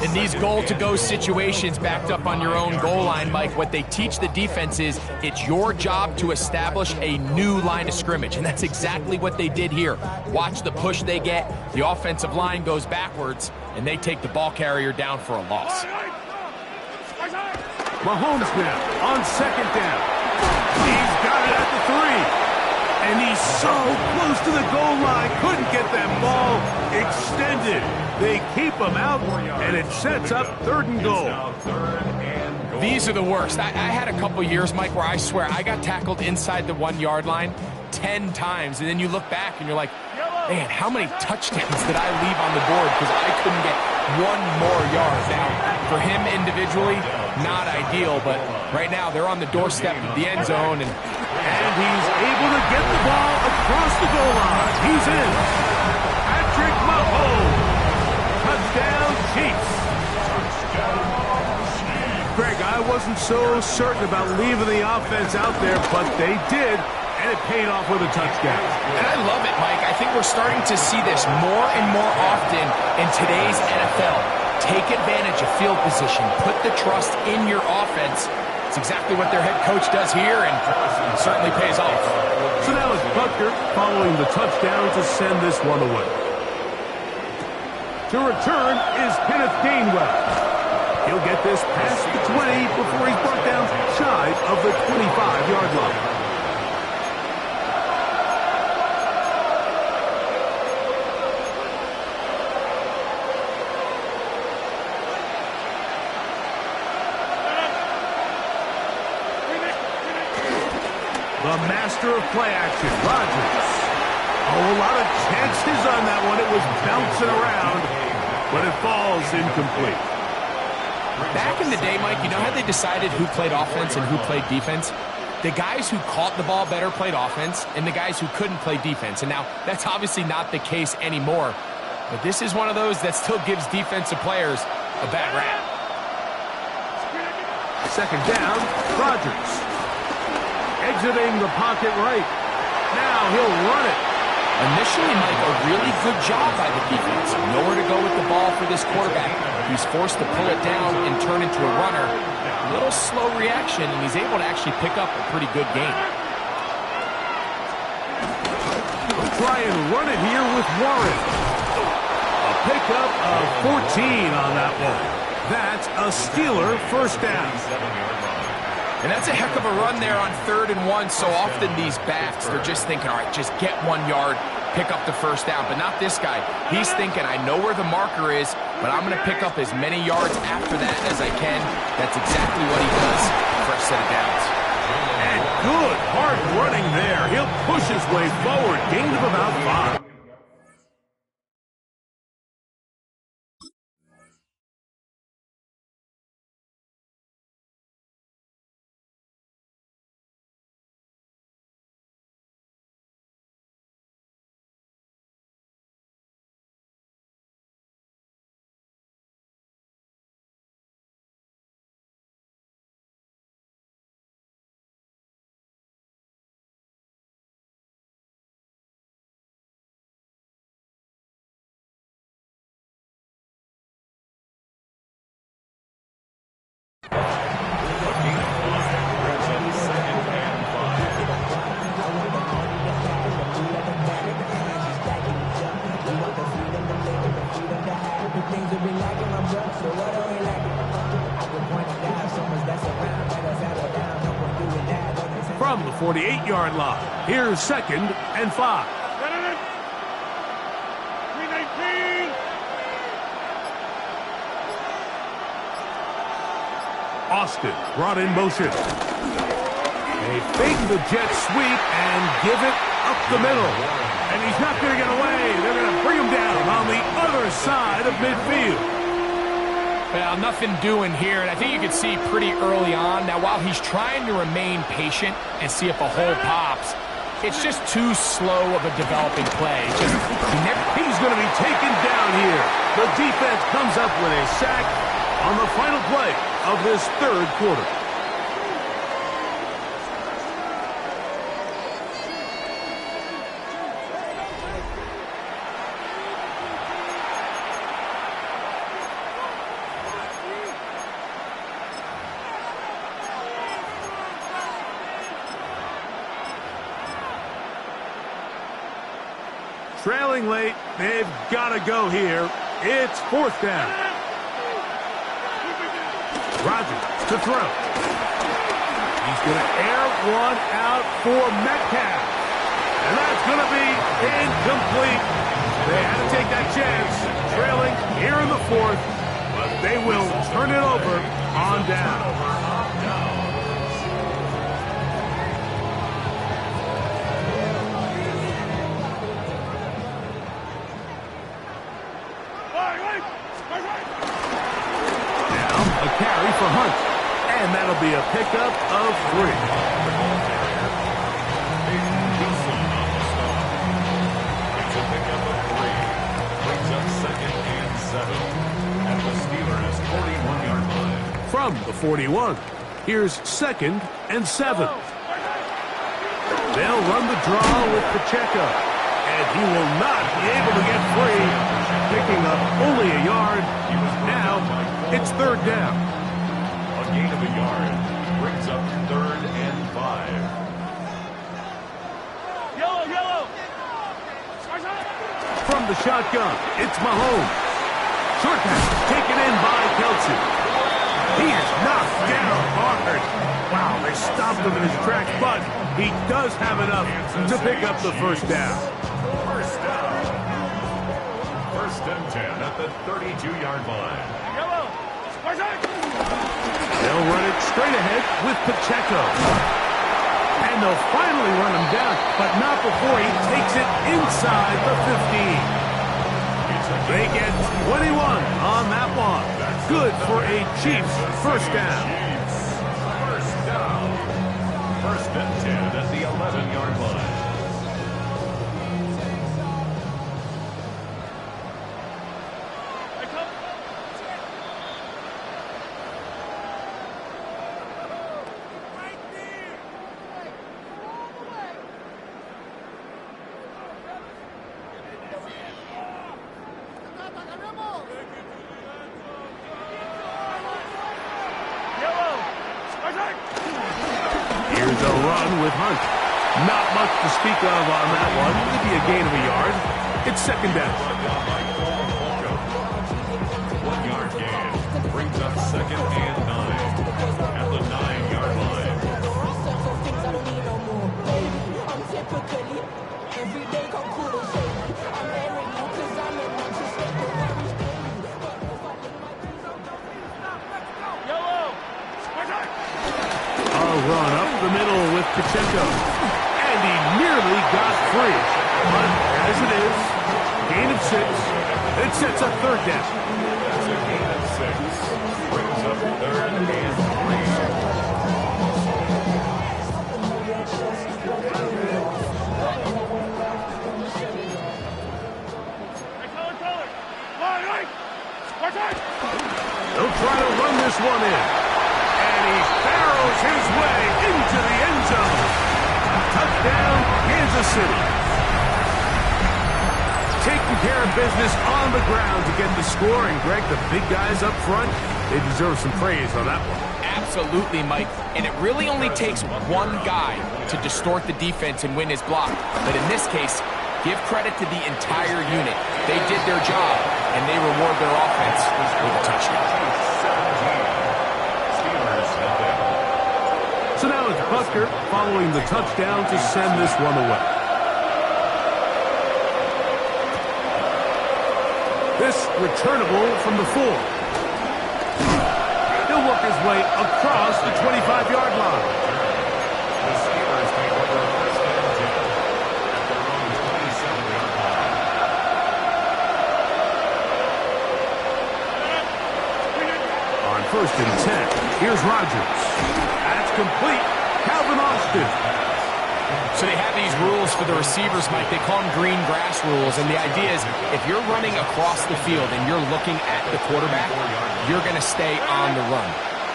In these goal-to-go situations backed up on your own goal line, Mike, what they teach the defense is it's your job to establish a new line of scrimmage, and that's exactly what they did here. Watch the push they get. The offensive line goes backwards, and they take the ball carrier down for a loss. Mahomes now on second down. He's got it at the 3. And he's so close to the goal line, couldn't get that ball extended. They keep him out, and it sets up 3rd and goal. These are the worst. I had a couple years, Mike, where I swear I got tackled inside the 1-yard line 10 times, and then you look back and you're like, man, how many touchdowns did I leave on the board because I couldn't get one more yard? Now, for him individually, not ideal, but right now they're on the doorstep of the end zone, and he's able to get the ball across the goal line. He's in. Patrick Mahomes. Touchdown, Chiefs. Greg, I wasn't so certain about leaving the offense out there, but they did, and it paid off with a touchdown. And I love it, Mike. I think we're starting to see this more and more often in today's NFL. Take advantage of field position. Put the trust in your offense. It's exactly what their head coach does here, and it certainly pays off. So now it's Butker following the touchdown to send this one away. To return is Kenneth Gainwell. He'll get this past the 20 before he's brought down shy of the 25-yard line. The master of play action, Rodgers. Oh, a lot of chances on that one. It was bouncing around, but it falls incomplete. Back in the day, Mike, you know how they decided who played offense and who played defense? The guys who caught the ball better played offense, and the guys who couldn't play defense. And now, that's obviously not the case anymore. But this is one of those that still gives defensive players a bad rap. Second down, Rodgers. Exiting the pocket right. Now he'll run it. Initially, Mike, a really good job by the defense. Nowhere to go with the ball for this quarterback. He's forced to pull it down and turn into a runner. A little slow reaction, and he's able to actually pick up a pretty good game. Try and run it here with Warren. A pickup of 14 on that one. That's a Steeler first down. And that's a heck of a run there on 3rd and 1. So often these backs, they're just thinking, all right, just get 1 yard, pick up the first down. But not this guy. He's thinking, I know where the marker is, but I'm going to pick up as many yards after that as I can. That's exactly what he does. First set of downs. And good hard running there. He'll push his way forward. Gain of about 5. From the 48-yard line, here's 2nd and 5. 319. Austin brought in motion. They fake the jet sweep and give it up the middle. And he's not going to get away. They're going to bring him down on the other side of midfield. Well, nothing doing here, and I think you can see pretty early on. Now, while he's trying to remain patient and see if a hole pops, it's just too slow of a developing play. He's going to be taken down here. The defense comes up with a sack on the final play of this 3rd quarter. trailing late. They've got to go here. It's 4th down. Rodgers to throw. He's going to air one out for Metcalf. And that's going to be incomplete. They had to take that chance, trailing here in the 4th, but they will turn it over on down. Now a carry for Hunt, and that'll be a pickup of 3. From the 41, here's 2nd and 7. They'll run the draw with Pacheco, and he will not be able to get free, picking up only a yard. Now it's 3rd down. A gain of a yard brings up 3rd and 5. Yellow! From the shotgun, it's Mahomes. Short pass taken in by Kelsey. He is knocked down hard. Wow, they stopped him in his tracks, but he does have enough to pick up the 1st down. 1st and 10 at the 32-yard line. They'll run it straight ahead with Pacheco. And they'll finally run him down, but not before he takes it inside the 15. They get 21 on that one. Good for a Chiefs 1st down. 1st and 10 at the 11-yard line. Here's a run with Hunt. Not much to speak of on that one. Maybe a gain of a yard. It's 2nd down. 1-yard gain brings up 2nd and 9 at the 9-yard line. Run up the middle with Pacheco. And he nearly got free. But as it is, gain of 6. It sets up 3rd down. That's a gain of 6. Brings up 3rd and 3. They'll try to run this one in. And he barrels his way into the end zone. Touchdown, Kansas City. Taking care of business on the ground to get the score. And, Greg, the big guys up front, they deserve some praise on that one. Absolutely, Mike. And it really only takes one guy to distort the defense and win his block. But in this case, give credit to the entire unit. They did their job, and they reward their offense with a touchdown. So now it's Butker following the touchdown to send this one away. This returnable from the 4. He'll work his way across the 25-yard line. The Steelers take over 1st and 10 at their own 27-yard line. On 1st and 10, here's Rodgers. That's complete. Calvin Austin. So they have these rules for the receivers, Mike. They call them green grass rules. And the idea is if you're running across the field and you're looking at the quarterback, you're going to stay on the run.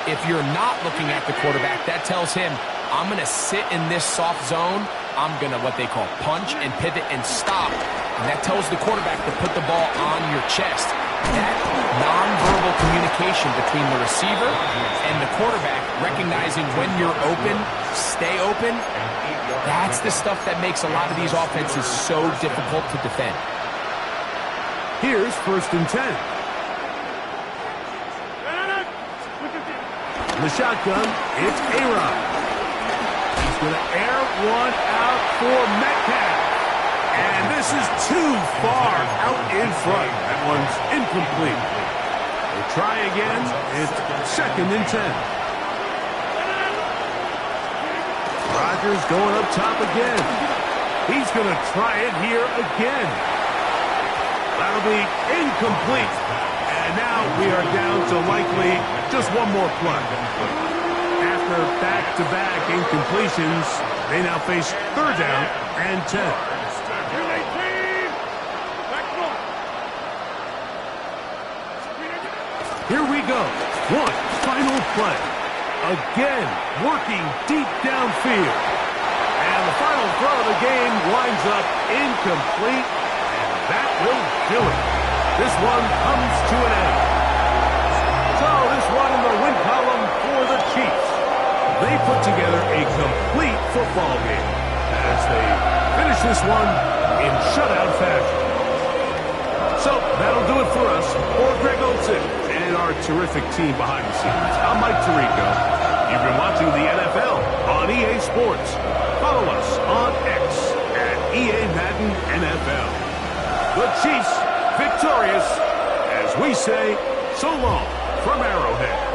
If you're not looking at the quarterback, that tells him, I'm going to sit in this soft zone. I'm going to what they call punch and pivot and stop. And that tells the quarterback to put the ball on your chest. That nonverbal communication between the receiver and the quarterback, recognizing when you're open, stay open, That's the stuff that makes a lot of these offenses so difficult to defend. Here's 1st and 10. In the shotgun, it's A-Rod. He's going to air one out for Metcalf. And this is too far out in front. That one's incomplete. They try again. It's 2nd and 10. Rodgers going up top again. He's going to try it here again. That'll be incomplete. And now we are down to likely just one more play. After back-to-back incompletions, they now face 3rd down and 10. Here we go. One final play. Again, working deep downfield. And the final throw of the game winds up incomplete. And that will do it. This one comes to an end. So this one in the win column for the Chiefs. They put together a complete football game as they finish this one in shutout fashion. So that'll do it for us. For Greg Olsen and our terrific team behind the scenes, I'm Mike Tirico. You've been watching the NFL on EA Sports. Follow us on X at EA Madden NFL. The Chiefs victorious as we say so long from Arrowhead.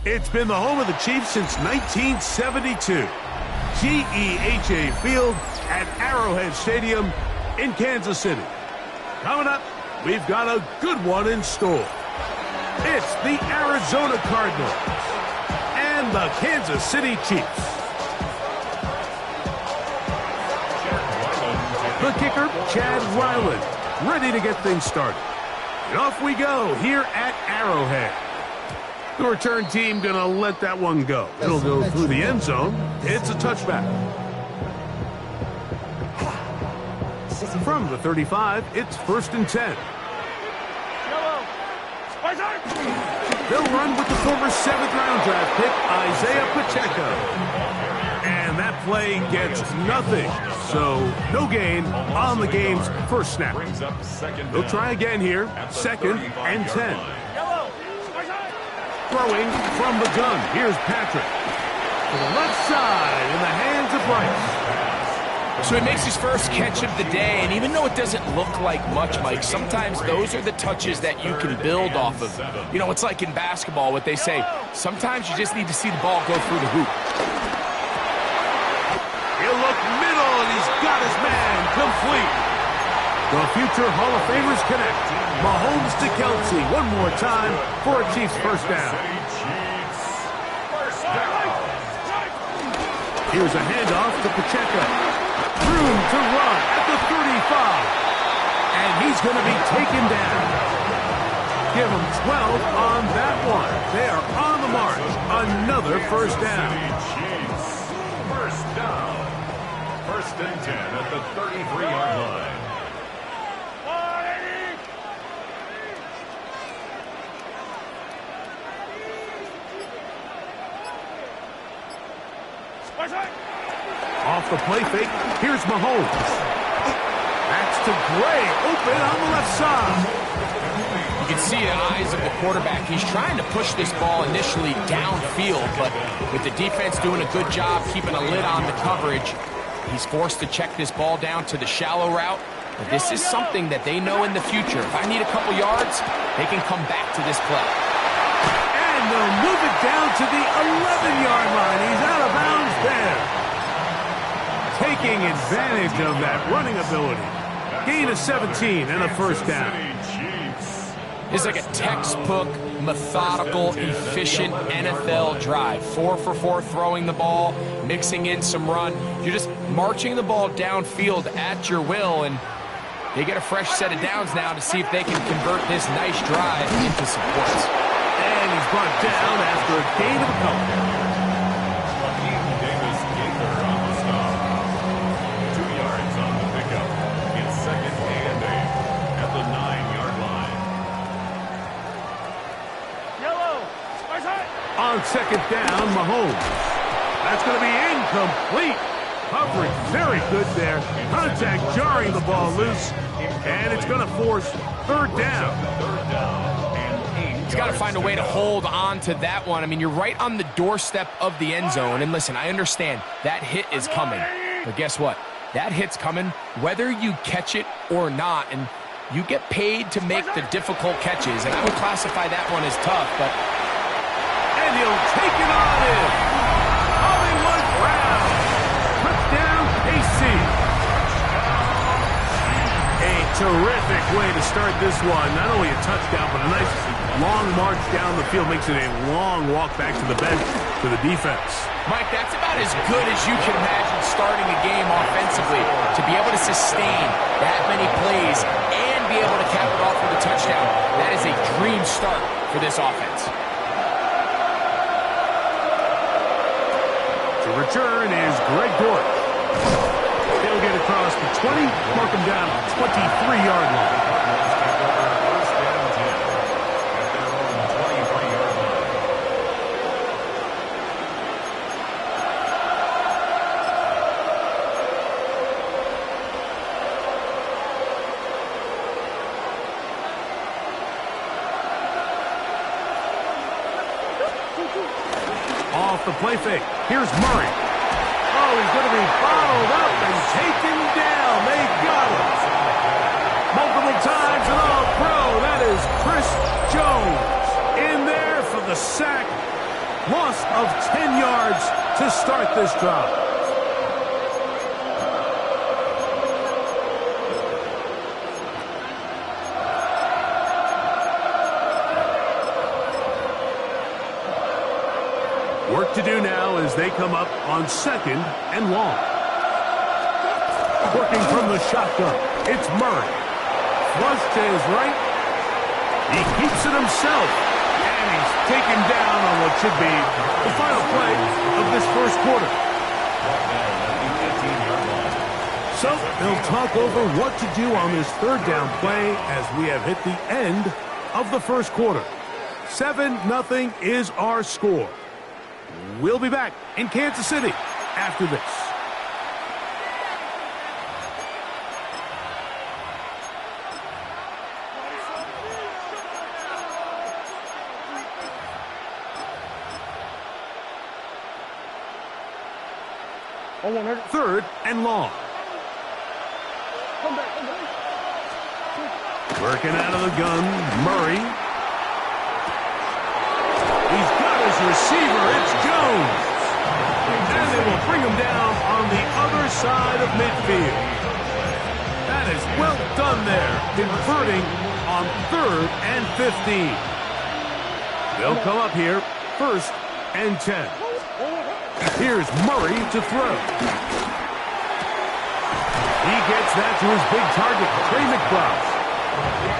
It's been the home of the Chiefs since 1972. GEHA Field at Arrowhead Stadium in Kansas City. Coming up, we've got a good one in store. It's the Arizona Cardinals and the Kansas City Chiefs. The kicker, Chad Ryland, ready to get things started. And off we go here at Arrowhead. The return team going to let that one go. It'll go through the end zone. It's a touchback. From the 35, it's 1st and 10. They'll run with the former 7th-round draft pick, Isaiah Pacheco. And that play gets nothing. So, no gain on the game's first snap. They'll try again here, 2nd and 10. Throwing from the gun. Here's Patrick. To the left side in the hands of Rice. So he makes his first catch of the day, and even though it doesn't look like much, Mike, sometimes those are the touches that you can build off of. You know, it's like in basketball, what they say, sometimes you just need to see the ball go through the hoop. He'll look middle, and he's got his man complete. The future Hall of Famers connect. Mahomes to Kelsey one more time for a Chiefs first down. Here's a handoff to Pacheco. Room to run at the 35. And he's going to be taken down. Give him 12 on that one. They are on the march. Another first down. First down. 1st and 10 at the 33-yard line. Off the play fake, here's Mahomes. Backs to Gray, open on the left side. You can see the eyes of the quarterback. He's trying to push this ball initially downfield, but with the defense doing a good job keeping a lid on the coverage, he's forced to check this ball down to the shallow route. But this is something that they know in the future. If I need a couple yards, they can come back to this play. And they'll move it down to the 11-yard line. He's out of bounds there. Taking advantage of that running ability. Gain of 17 and a first down. It's like a textbook, methodical, efficient NFL drive. 4 for 4 throwing the ball, mixing in some run. You're just marching the ball downfield at your will, and they get a fresh set of downs now to see if they can convert this nice drive into some points. And he's brought down after a gain of a couple. On second down, Mahomes. That's going to be incomplete. Coverage very good there. Contact jarring the ball loose. And it's going to force third down. He's got to find a way to hold on to that one. I mean, you're right on the doorstep of the end zone. And listen, I understand that hit is coming. But guess what? That hit's coming whether you catch it or not. And you get paid to make the difficult catches. And I would classify that one as tough, but... And he'll take it on in. Hollywood Brown. Touchdown, KC. A terrific way to start this one. Not only a touchdown, but a nice long march down the field. Makes it a long walk back to the bench for the defense. Mike, that's about as good as you can imagine starting a game offensively. To be able to sustain that many plays and be able to cap it off with a touchdown, that is a dream start for this offense. Return is Greg Dortch. He'll get across the 20, mark him down at the 23-yard line. Off the play fake. Here's Murray. Oh, he's going to be bottled up and taken down. They got him. Multiple times and all-pro. That is Chris Jones in there for the sack. Loss of 10 yards to start this drive. Work to do now as they come up on second and long. Working from the shotgun, it's Murray. Flush to his right. He keeps it himself. And he's taken down on what should be the final play of this first quarter. So they'll talk over what to do on this third down play as we have hit the end of the first quarter. 7-0 is our score. We'll be back in Kansas City after this. Third and long. Working out of the gun, Murray. He's got his receiver, it's Jones. And they will bring him down on the other side of midfield. That is well done there, converting on 3rd and 15. They'll come up here, 1st and 10. Here's Murray to throw. He gets that to his big target, Trey McBride.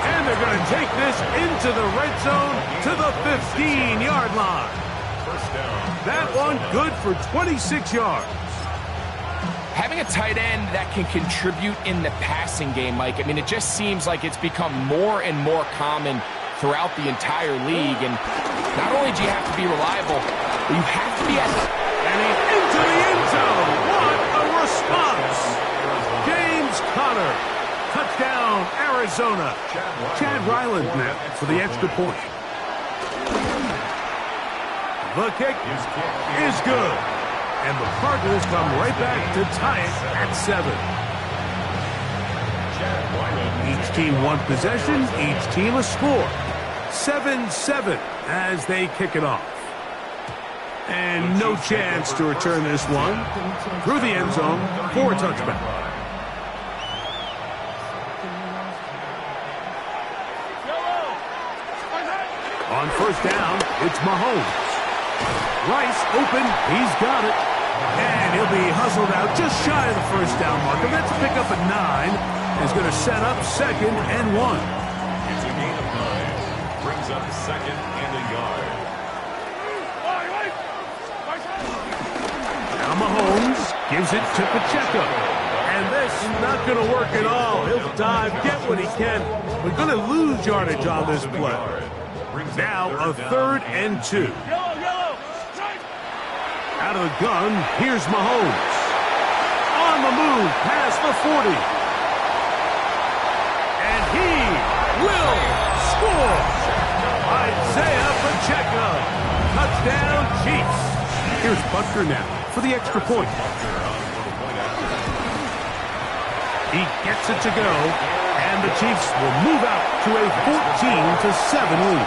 And they're going to take this into the red zone to the 15-yard line. First down. That one good for 26 yards. Having a tight end that can contribute in the passing game, Mike, I mean, it just seems like it's become more and more common throughout the entire league. And not only do you have to be reliable, but you have to be And he's into the end zone. What a response. James Conner Touchdown, Arizona. Chad Ryland now for the extra point. The kick is good. And the Cardinals come right back to tie it at 7. Each team one possession, each team a score. 7-7 as they kick it off. And no chance to return this one. Through the end zone for a touchback. On first down, it's Mahomes. Rice open, he's got it. And he'll be hustled out just shy of the first down marker. Let's pick up a 9. He's going to set up 2nd and 1. It's a gain of 9. Brings up 2nd and a yard. Now Mahomes gives it to Pacheco. And this is not going to work at all. He'll dive, get what he can. We're going to lose yardage on this play. Now a 3rd and 2. Out of the gun, here's Mahomes. On the move, past the 40. And he will score. Isaiah Pacheco. Touchdown, Chiefs. Here's Butker now for the extra point. He gets it to go, and the Chiefs will move out to a 14-7 lead.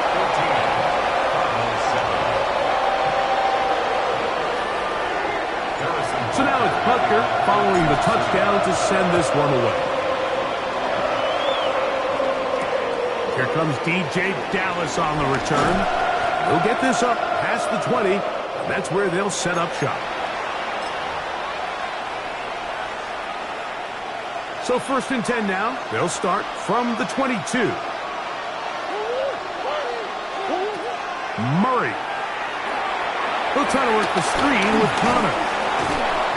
So now it's Butker following the touchdown to send this one away. Here comes DJ Dallas on the return. He'll get this up past the 20, and that's where they'll set up shop. So 1st and 10 now. They'll start from the 22. Murray. He'll try to work the screen with Connor.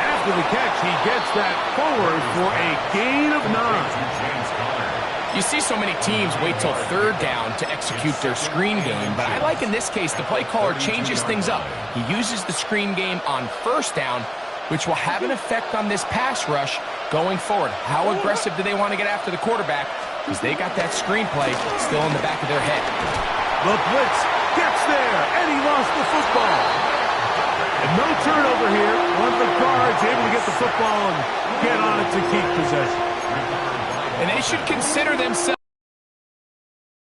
After the catch, he gets that forward for a gain of 9. You see so many teams wait till 3rd down to execute their screen game, but I like in this case the play caller changes things up. He uses the screen game on 1st down, which will have an effect on this pass rush going forward. How aggressive do they want to get after the quarterback? Because they got that screen play still in the back of their head. The blitz gets there, and he lost the football. And no turnover here. One of the guards able to get the football and get on it to keep possession. And they should consider themselves